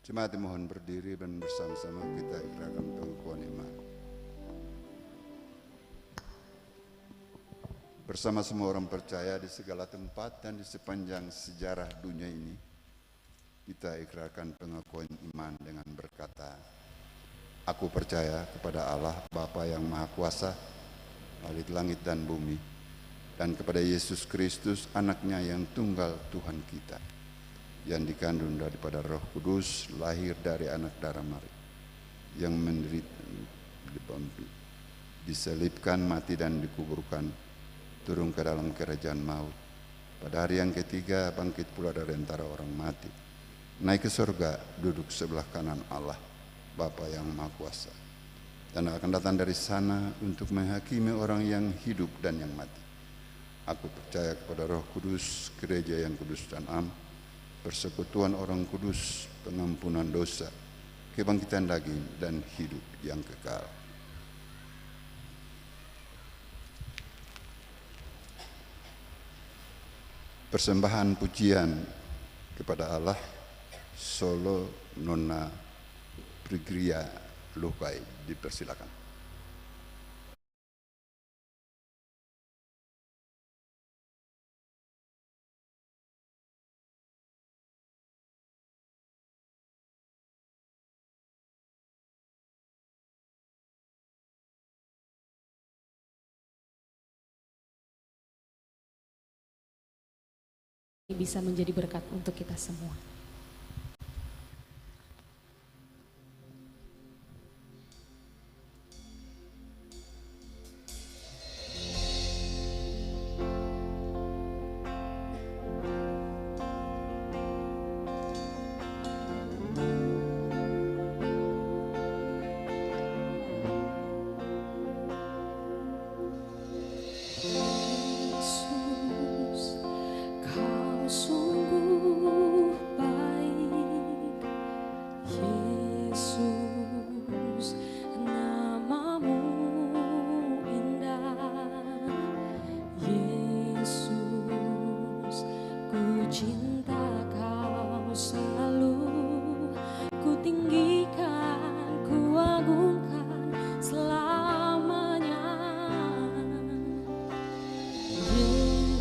Jemaat mohon berdiri dan bersama-sama kita ikrarkan pengakuan iman. Bersama semua orang percaya di segala tempat dan di sepanjang sejarah dunia ini, kita ikrarkan pengakuan iman dengan berkata, aku percaya kepada Allah Bapa yang Maha Kuasa, langit dan bumi, dan kepada Yesus Kristus, anaknya yang tunggal Tuhan kita, yang dikandung daripada Roh Kudus, lahir dari anak darah Maria, yang menderita, diselibkan, mati dan dikuburkan, turun ke dalam kerajaan maut. Pada hari yang ketiga bangkit pula dari antara orang mati, naik ke surga, duduk sebelah kanan Allah Bapa yang Maha Kuasa, dan akan datang dari sana untuk menghakimi orang yang hidup dan yang mati. Aku percaya kepada Roh Kudus, gereja yang kudus dan am, persekutuan orang kudus, pengampunan dosa, kebangkitan daging dan hidup yang kekal. Persembahan pujian kepada Allah, solo Nona Prigria Lukai, dipersilakan. Bisa menjadi berkat untuk kita semua. Sungguh baik, Yesus, namamu indah. Yesus, ku cinta kau selalu, ku tinggikan, ku agungkan selamanya.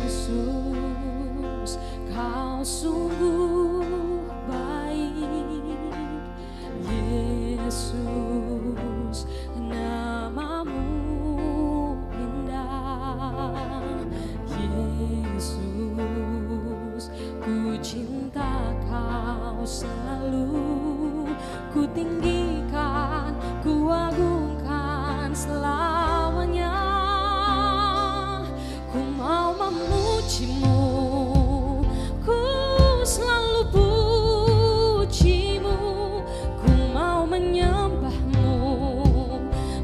Yesus, kau sungguh baik. Yesus, namamu indah. Yesus, ku cinta kau selalu, ku tinggikan, ku agungkan selamanya. Ku mau memujimu, ku selalu pujimu, ku mau menyembahmu,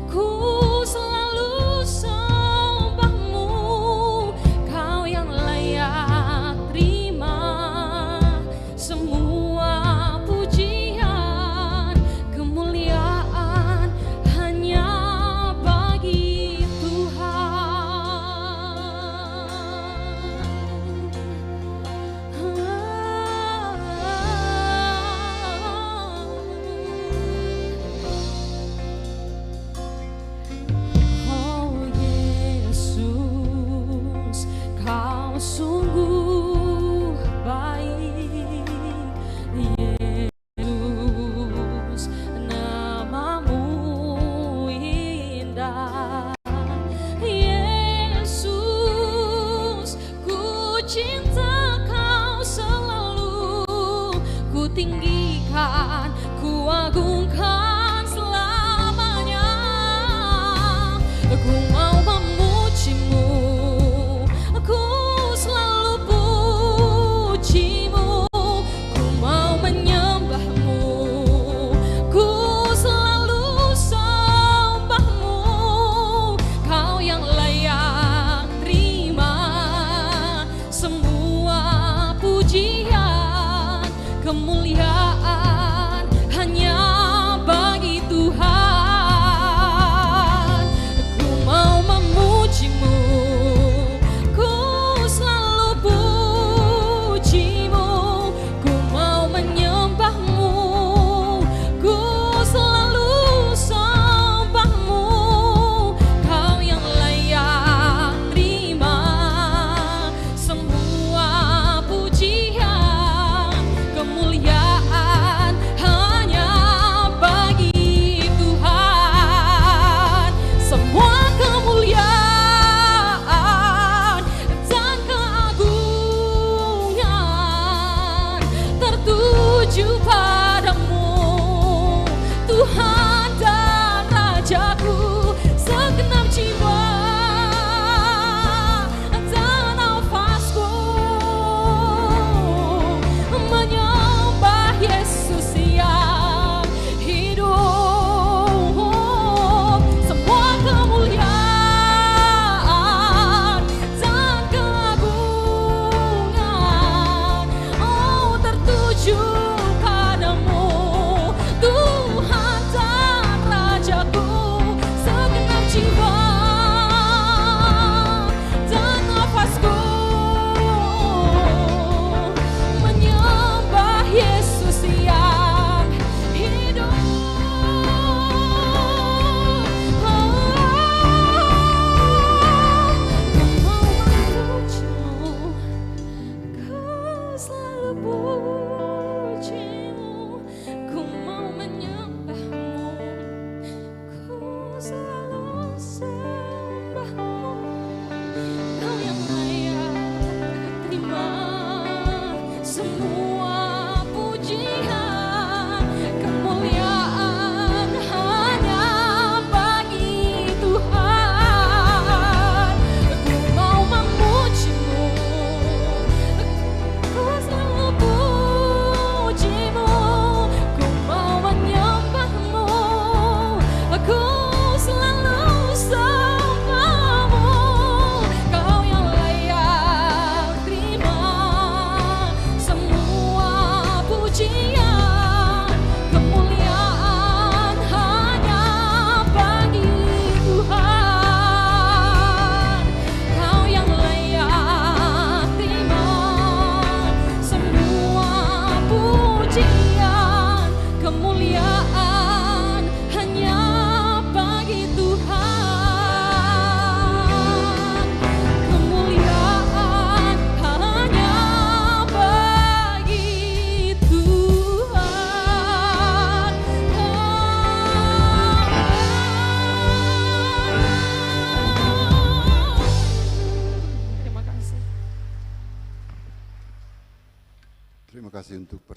ku selalu sembahmu. Kau yang layak terima semua pujian, kemuliaan hanya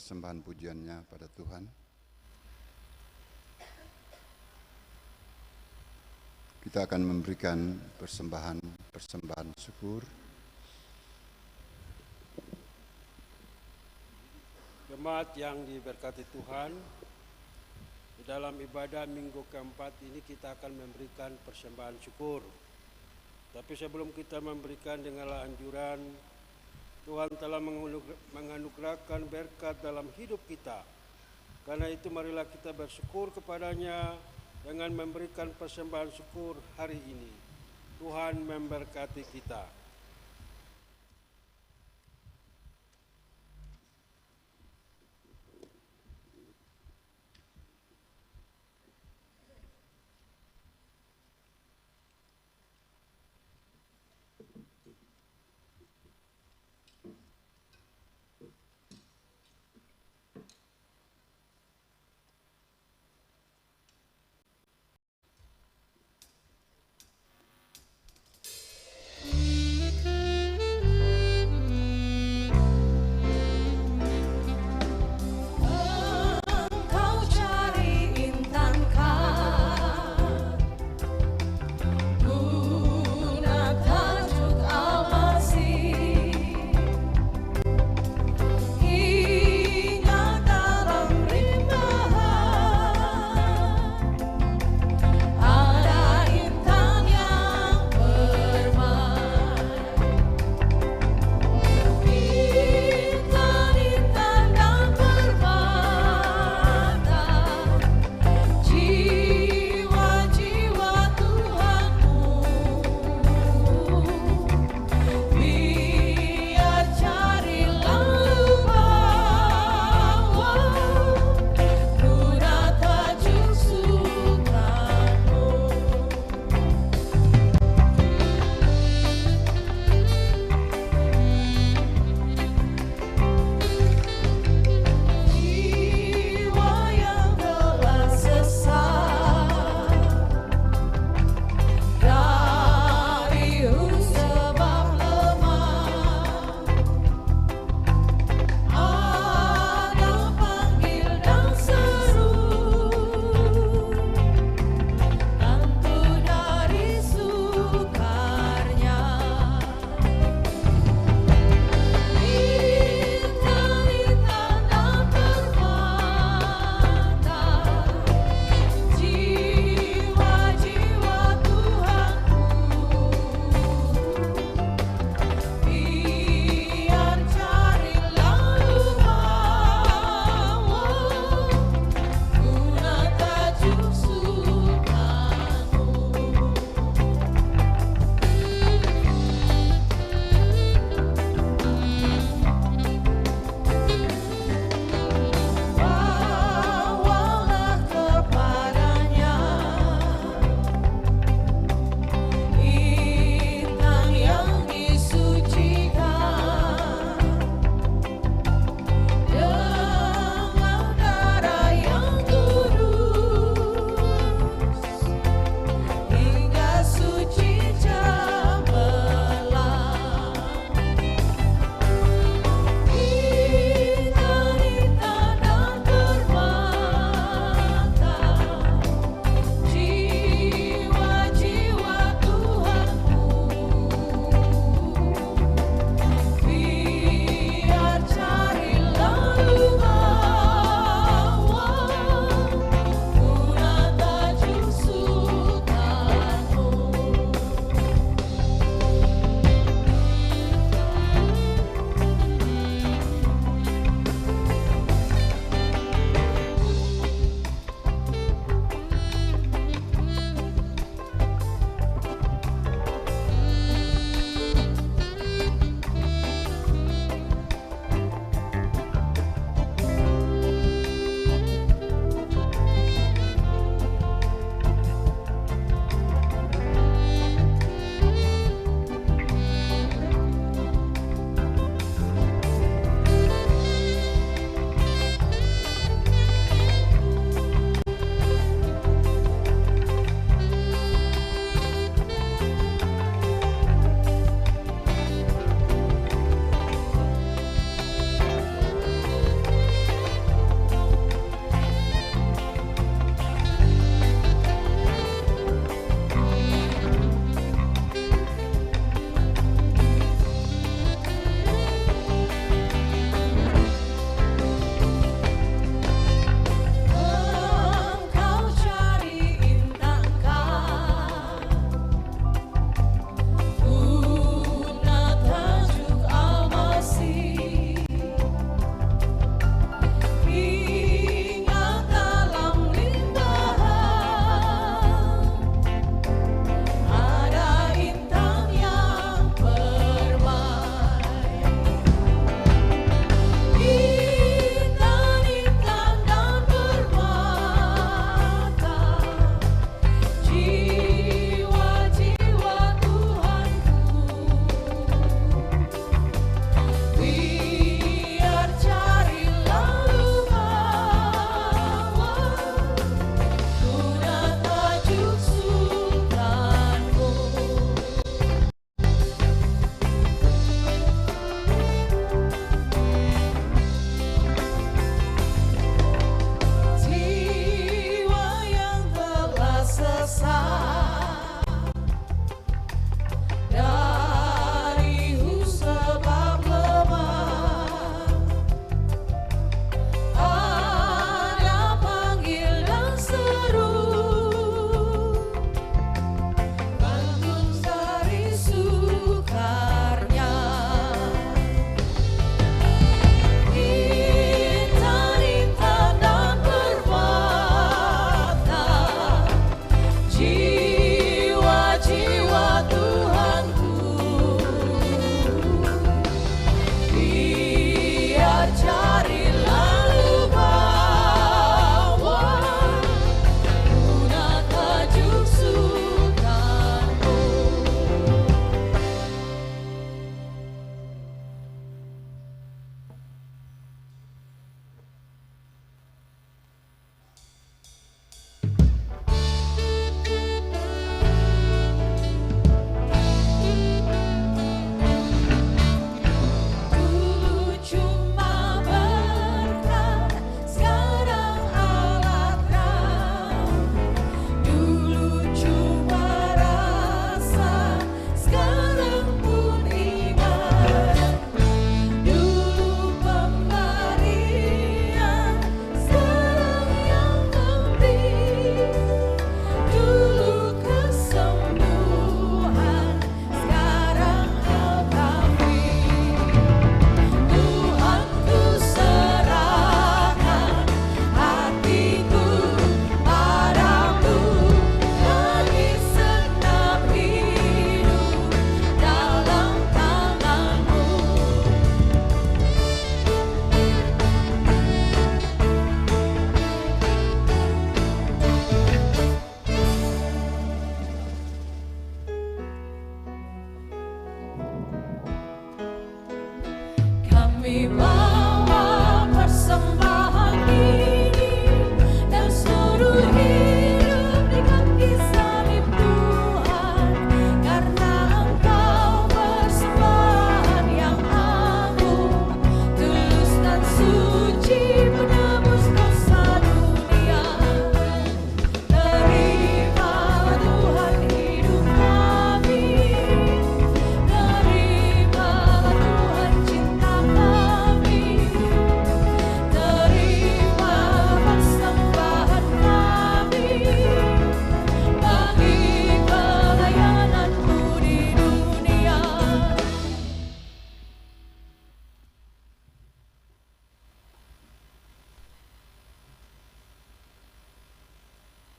persembahan pujiannya pada Tuhan. Kita akan memberikan persembahan syukur. Jemaat yang diberkati Tuhan, di dalam ibadah minggu keempat ini kita akan memberikan persembahan syukur. Tapi sebelum kita memberikan, dengarlah anjuran, Tuhan telah menganugerahkan berkat dalam hidup kita. Karena itu marilah kita bersyukur kepadanya dengan memberikan persembahan syukur hari ini. Tuhan memberkati kita.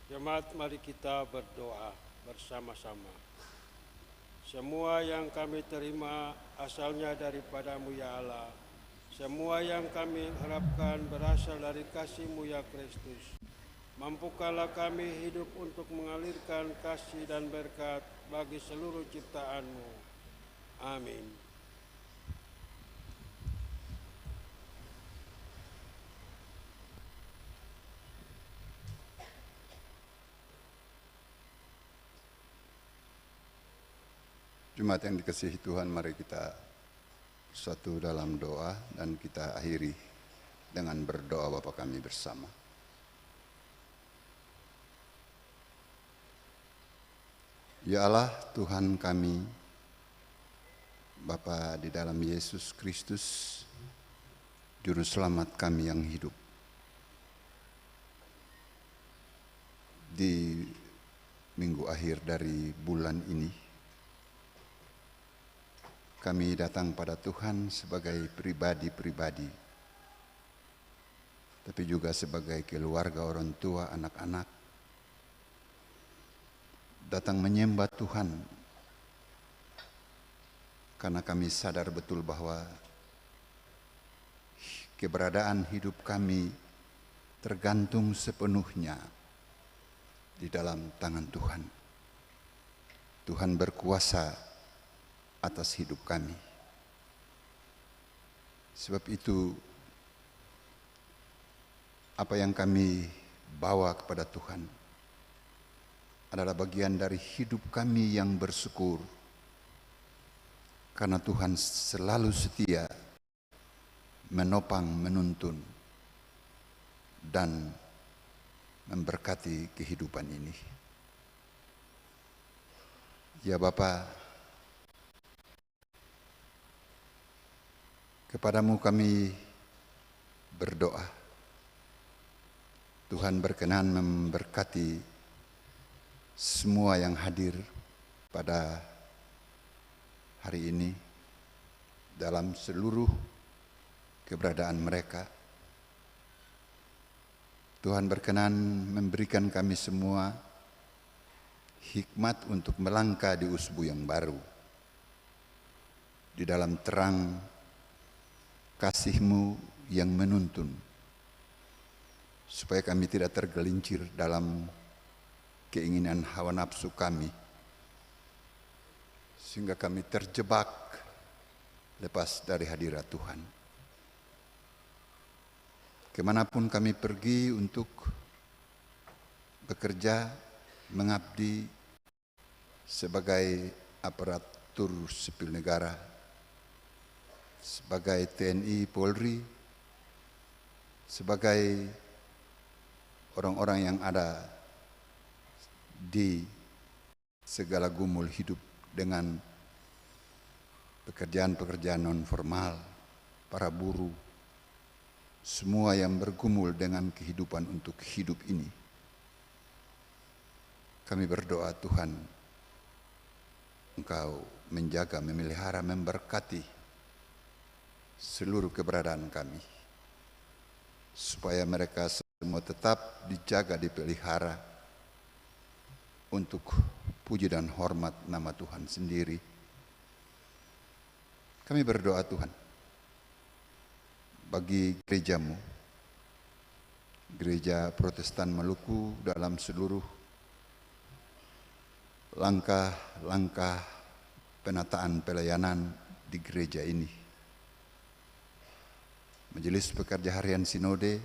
Jemaat, mari kita berdoa bersama-sama. Semua yang kami terima asalnya daripada-Mu ya Allah. Semua yang kami harapkan berasal dari kasih-Mu ya Kristus. Mampukanlah kami hidup untuk mengalirkan kasih dan berkat bagi seluruh ciptaan-Mu. Amin. Jemaat yang dikasihi Tuhan, mari kita bersatu dalam doa dan kita akhiri dengan berdoa Bapa kami bersama. Ya Allah, Tuhan kami, Bapa di dalam Yesus Kristus, Juru Selamat kami yang hidup. Di minggu akhir dari bulan ini, kami datang pada Tuhan sebagai pribadi-pribadi, tapi juga sebagai keluarga, orang tua, anak-anak, datang menyembah Tuhan, karena kami sadar betul bahwa keberadaan hidup kami tergantung sepenuhnya di dalam tangan Tuhan. Tuhan berkuasa atas hidup kami. Sebab itu, apa yang kami bawa kepada Tuhan adalah bagian dari hidup kami yang bersyukur, karena Tuhan selalu setia menopang, menuntun, dan memberkati kehidupan ini. Ya Bapa, kepadamu kami berdoa. Tuhan berkenan memberkati semua yang hadir pada hari ini dalam seluruh keberadaan mereka. Tuhan berkenan memberikan kami semua hikmat untuk melangkah di usbu yang baru, di dalam terang kasih-Mu yang menuntun, supaya kami tidak tergelincir dalam keinginan hawa nafsu kami, sehingga kami terjebak lepas dari hadirat Tuhan. Kemanapun kami pergi untuk bekerja, mengabdi sebagai aparatur sipil negara, sebagai TNI, Polri, sebagai orang-orang yang ada di segala gumul hidup dengan pekerjaan-pekerjaan non-formal, para buruh, semua yang bergumul dengan kehidupan untuk hidup ini. Kami berdoa Tuhan, Engkau menjaga, memelihara, memberkati seluruh keberadaan kami, supaya mereka semua tetap dijaga, dipelihara untuk puji dan hormat nama Tuhan sendiri. Kami berdoa Tuhan bagi gereja-Mu, Gereja Protestan Maluku, dalam seluruh langkah-langkah penataan pelayanan di gereja ini. Majelis Pekerja Harian Sinode,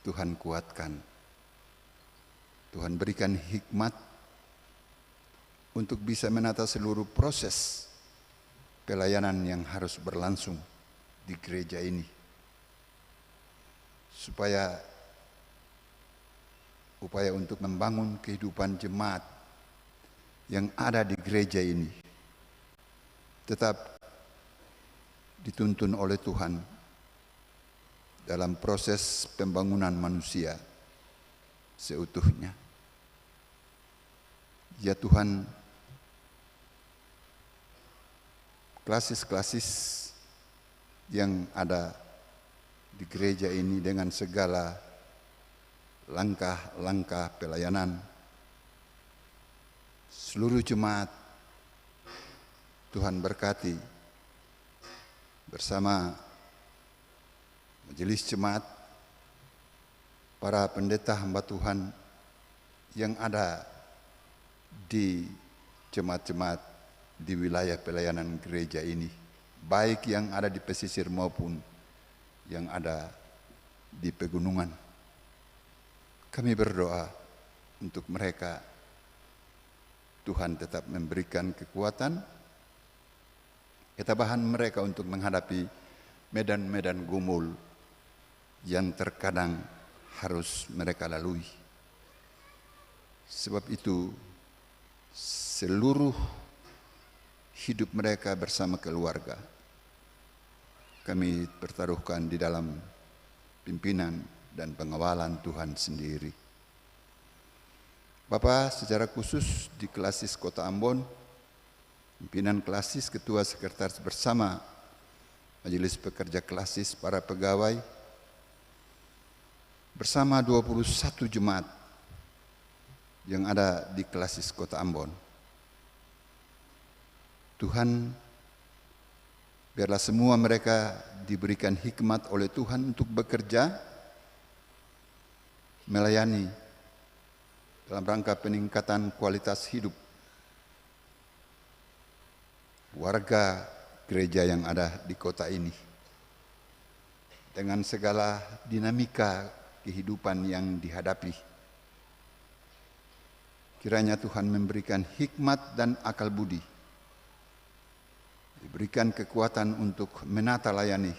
Tuhan kuatkan, Tuhan berikan hikmat untuk bisa menata seluruh proses pelayanan yang harus berlangsung di gereja ini, supaya upaya untuk membangun kehidupan jemaat yang ada di gereja ini tetap dituntun oleh Tuhan dalam proses pembangunan manusia seutuhnya. Ya Tuhan, klasis-klasis yang ada di gereja ini dengan segala langkah-langkah pelayanan seluruh jemaat. Tuhan berkati bersama majelis jemaat, para pendeta hamba Tuhan yang ada di jemaat-jemaat di wilayah pelayanan gereja ini, baik yang ada di pesisir maupun yang ada di pegunungan. Kami berdoa untuk mereka. Tuhan tetap memberikan kekuatan, ketabahan mereka untuk menghadapi medan-medan gumul yang terkadang harus mereka lalui. Sebab itu, seluruh hidup mereka bersama keluarga kami pertaruhkan di dalam pimpinan dan pengawalan Tuhan sendiri. Bapak, secara khusus di Klasis Kota Ambon, pimpinan Klasis, ketua sekretaris bersama Majelis Pekerja Klasis, para pegawai, bersama 21 jemaat yang ada di Klasis Kota Ambon. Tuhan, biarlah semua mereka diberikan hikmat oleh Tuhan untuk bekerja, melayani dalam rangka peningkatan kualitas hidup warga gereja yang ada di kota ini, dengan segala dinamika kehidupan yang dihadapi. Kiranya Tuhan memberikan hikmat dan akal budi, diberikan kekuatan untuk menata layani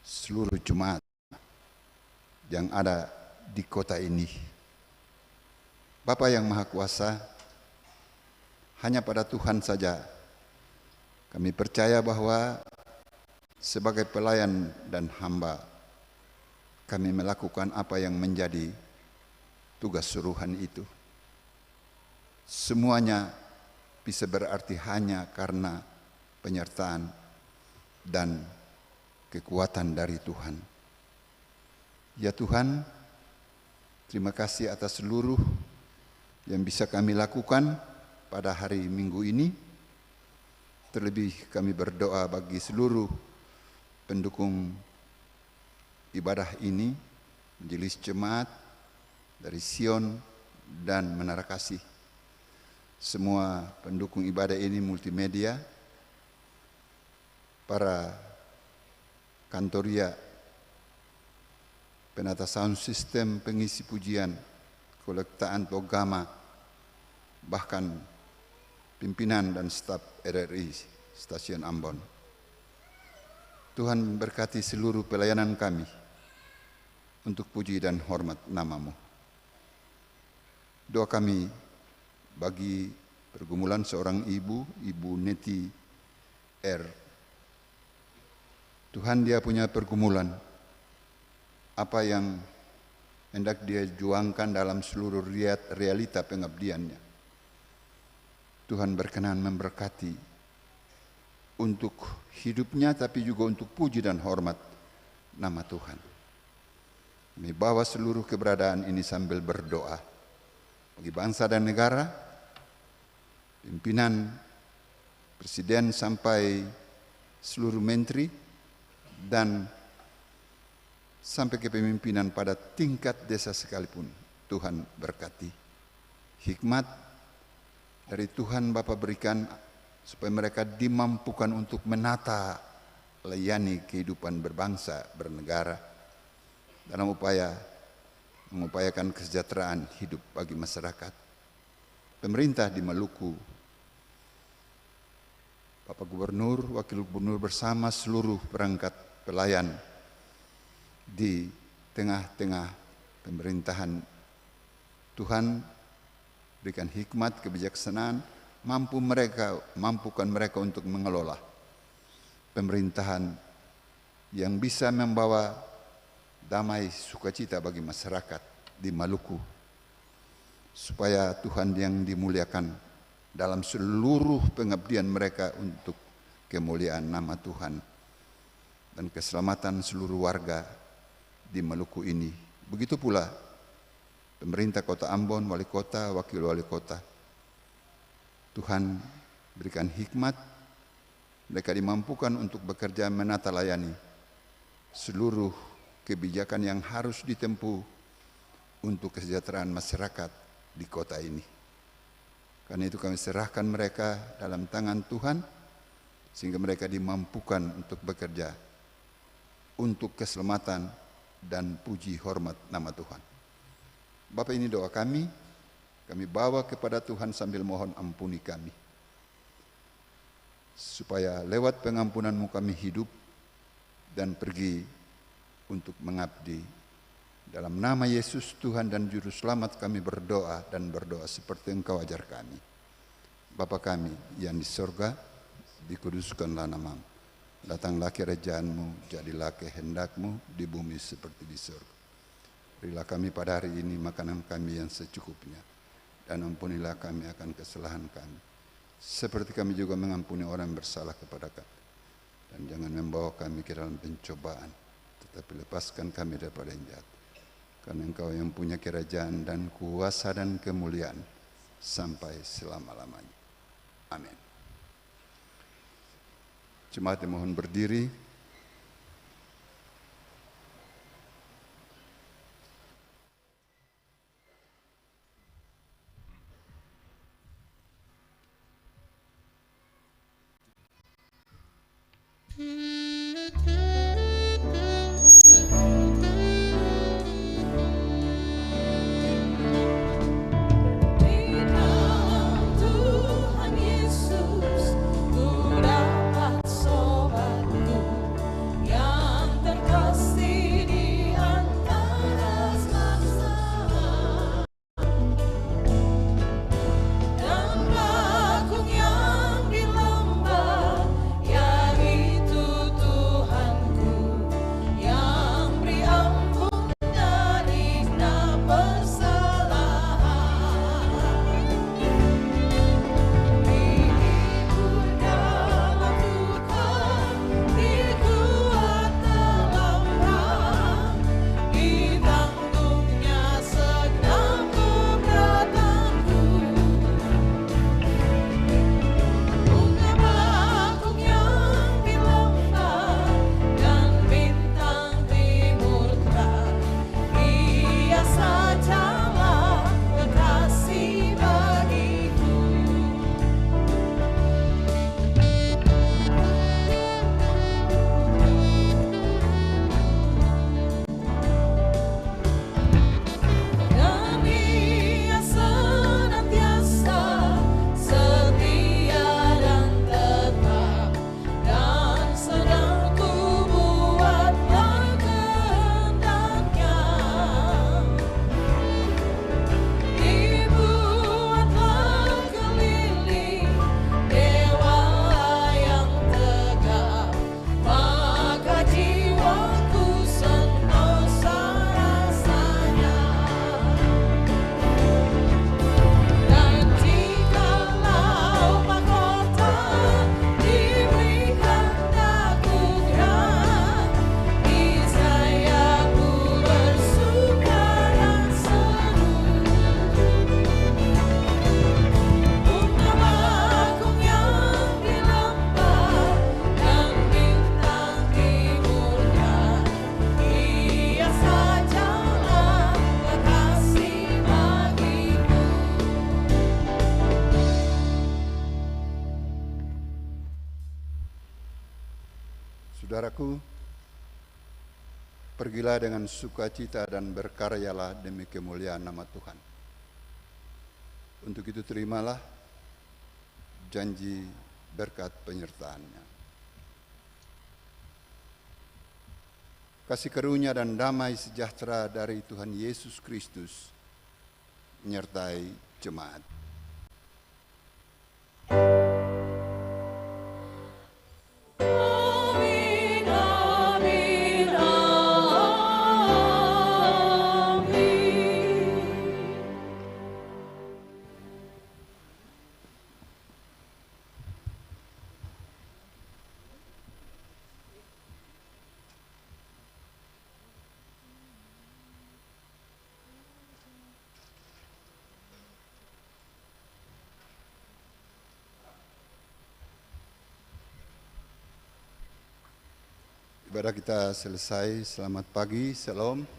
seluruh jemaat yang ada di kota ini. Bapa yang Maha Kuasa, hanya pada Tuhan saja kami percaya bahwa sebagai pelayan dan hamba kami melakukan apa yang menjadi tugas suruhan itu. Semuanya bisa berarti hanya karena penyertaan dan kekuatan dari Tuhan. Ya Tuhan, terima kasih atas seluruh yang bisa kami lakukan pada hari Minggu ini. Terlebih kami berdoa bagi seluruh pendukung ibadah ini, majelis jemaat dari Sion dan Menara Kasih. Semua pendukung ibadah ini multimedia, para kantoria, penata sound system, pengisi pujian, kolektaan programa, bahkan pimpinan dan staf RRI Stasiun Ambon. Tuhan berkati seluruh pelayanan kami untuk puji dan hormat nama-Mu. Doa kami bagi pergumulan seorang ibu, Ibu Neti R. Tuhan, dia punya pergumulan, apa yang hendak dia juangkan dalam seluruh realita pengabdiannya. Tuhan berkenan memberkati untuk hidupnya, tapi juga untuk puji dan hormat nama Tuhan. Kami bawa seluruh keberadaan ini sambil berdoa bagi bangsa dan negara, pimpinan, presiden sampai seluruh menteri, dan sampai ke pemimpinan pada tingkat desa sekalipun. Tuhan berkati. Hikmat dari Tuhan Bapa berikan supaya mereka dimampukan untuk menata layani kehidupan berbangsa, bernegara, dalam upaya mengupayakan kesejahteraan hidup bagi masyarakat. Pemerintah di Maluku, Bapak Gubernur, Wakil Gubernur bersama seluruh perangkat pelayan di tengah-tengah pemerintahan, Tuhan berikan hikmat, kebijaksanaan, mampukan mereka untuk mengelola pemerintahan yang bisa membawa damai sukacita bagi masyarakat di Maluku, supaya Tuhan yang dimuliakan dalam seluruh pengabdian mereka untuk kemuliaan nama Tuhan dan keselamatan seluruh warga di Maluku ini Begitu pula pemerintah Kota Ambon, wali kota, wakil wali kota. Tuhan berikan hikmat, mereka dimampukan untuk bekerja menata layani seluruh kebijakan yang harus ditempuh untuk kesejahteraan masyarakat di kota ini. Karena itu kami serahkan mereka dalam tangan Tuhan, sehingga mereka dimampukan untuk bekerja untuk keselamatan dan puji hormat nama Tuhan. Bapak, ini doa kami bawa kepada Tuhan sambil mohon ampuni kami, supaya lewat pengampunan-Mu kami hidup dan pergi untuk mengabdi. Dalam nama Yesus Tuhan dan Juru Selamat kami berdoa dan berdoa seperti Engkau ajar kami. Bapa kami yang di sorga, dikuduskanlah namamu. Datanglah kerajaan-Mu, jadilah kehendak-Mu di bumi seperti di sorga. Berilah kami pada hari ini makanan kami yang secukupnya, dan ampunilah kami akan kesalahan kami, seperti kami juga mengampuni orang yang bersalah kepada kami. Dan jangan membawa kami ke dalam pencobaan, tetapi lepaskan kami daripada yang jahat. Karena Engkau yang punya kerajaan dan kuasa dan kemuliaan sampai selama-lamanya. Amin. Jemaat mohon berdiri. Tuhan Yesus, ku dapat sobatku yang terkasih di antara bangsa, dan bakung yang di lembah, yaitu Tuhanku yang beri ampun dari persalahan. Dihibur dalam duka, dikuat dalam perang, ditanggungnya segenap keberatanku. Bunga bakung yang di lembah dan bintang timur terang, Dia sajalah kekasih bagiku. Dan Dia senantiasa setia dan tetap, dan sedang ku buatlah kehendaknya. Dibuatlah keliling dewa yang tegap, maka jiwaku sentosa rasanya. Dan jikalau mahkota diberikan aku gerak, niscaya ku bersuka dan senang. Bunga bakung yang di lembah dan bintang timurnya, Dia sajalah kekasih bagiku. Saudaraku, pergilah dengan sukacita dan berkaryalah demi kemuliaan nama Tuhan. Untuk itu terimalah janji berkat penyertaan-Nya. Kasih karunia dan damai sejahtera dari Tuhan Yesus Kristus menyertai jemaat. Amin, amin, amin. Ibadah kita selesai. Selamat pagi, salam.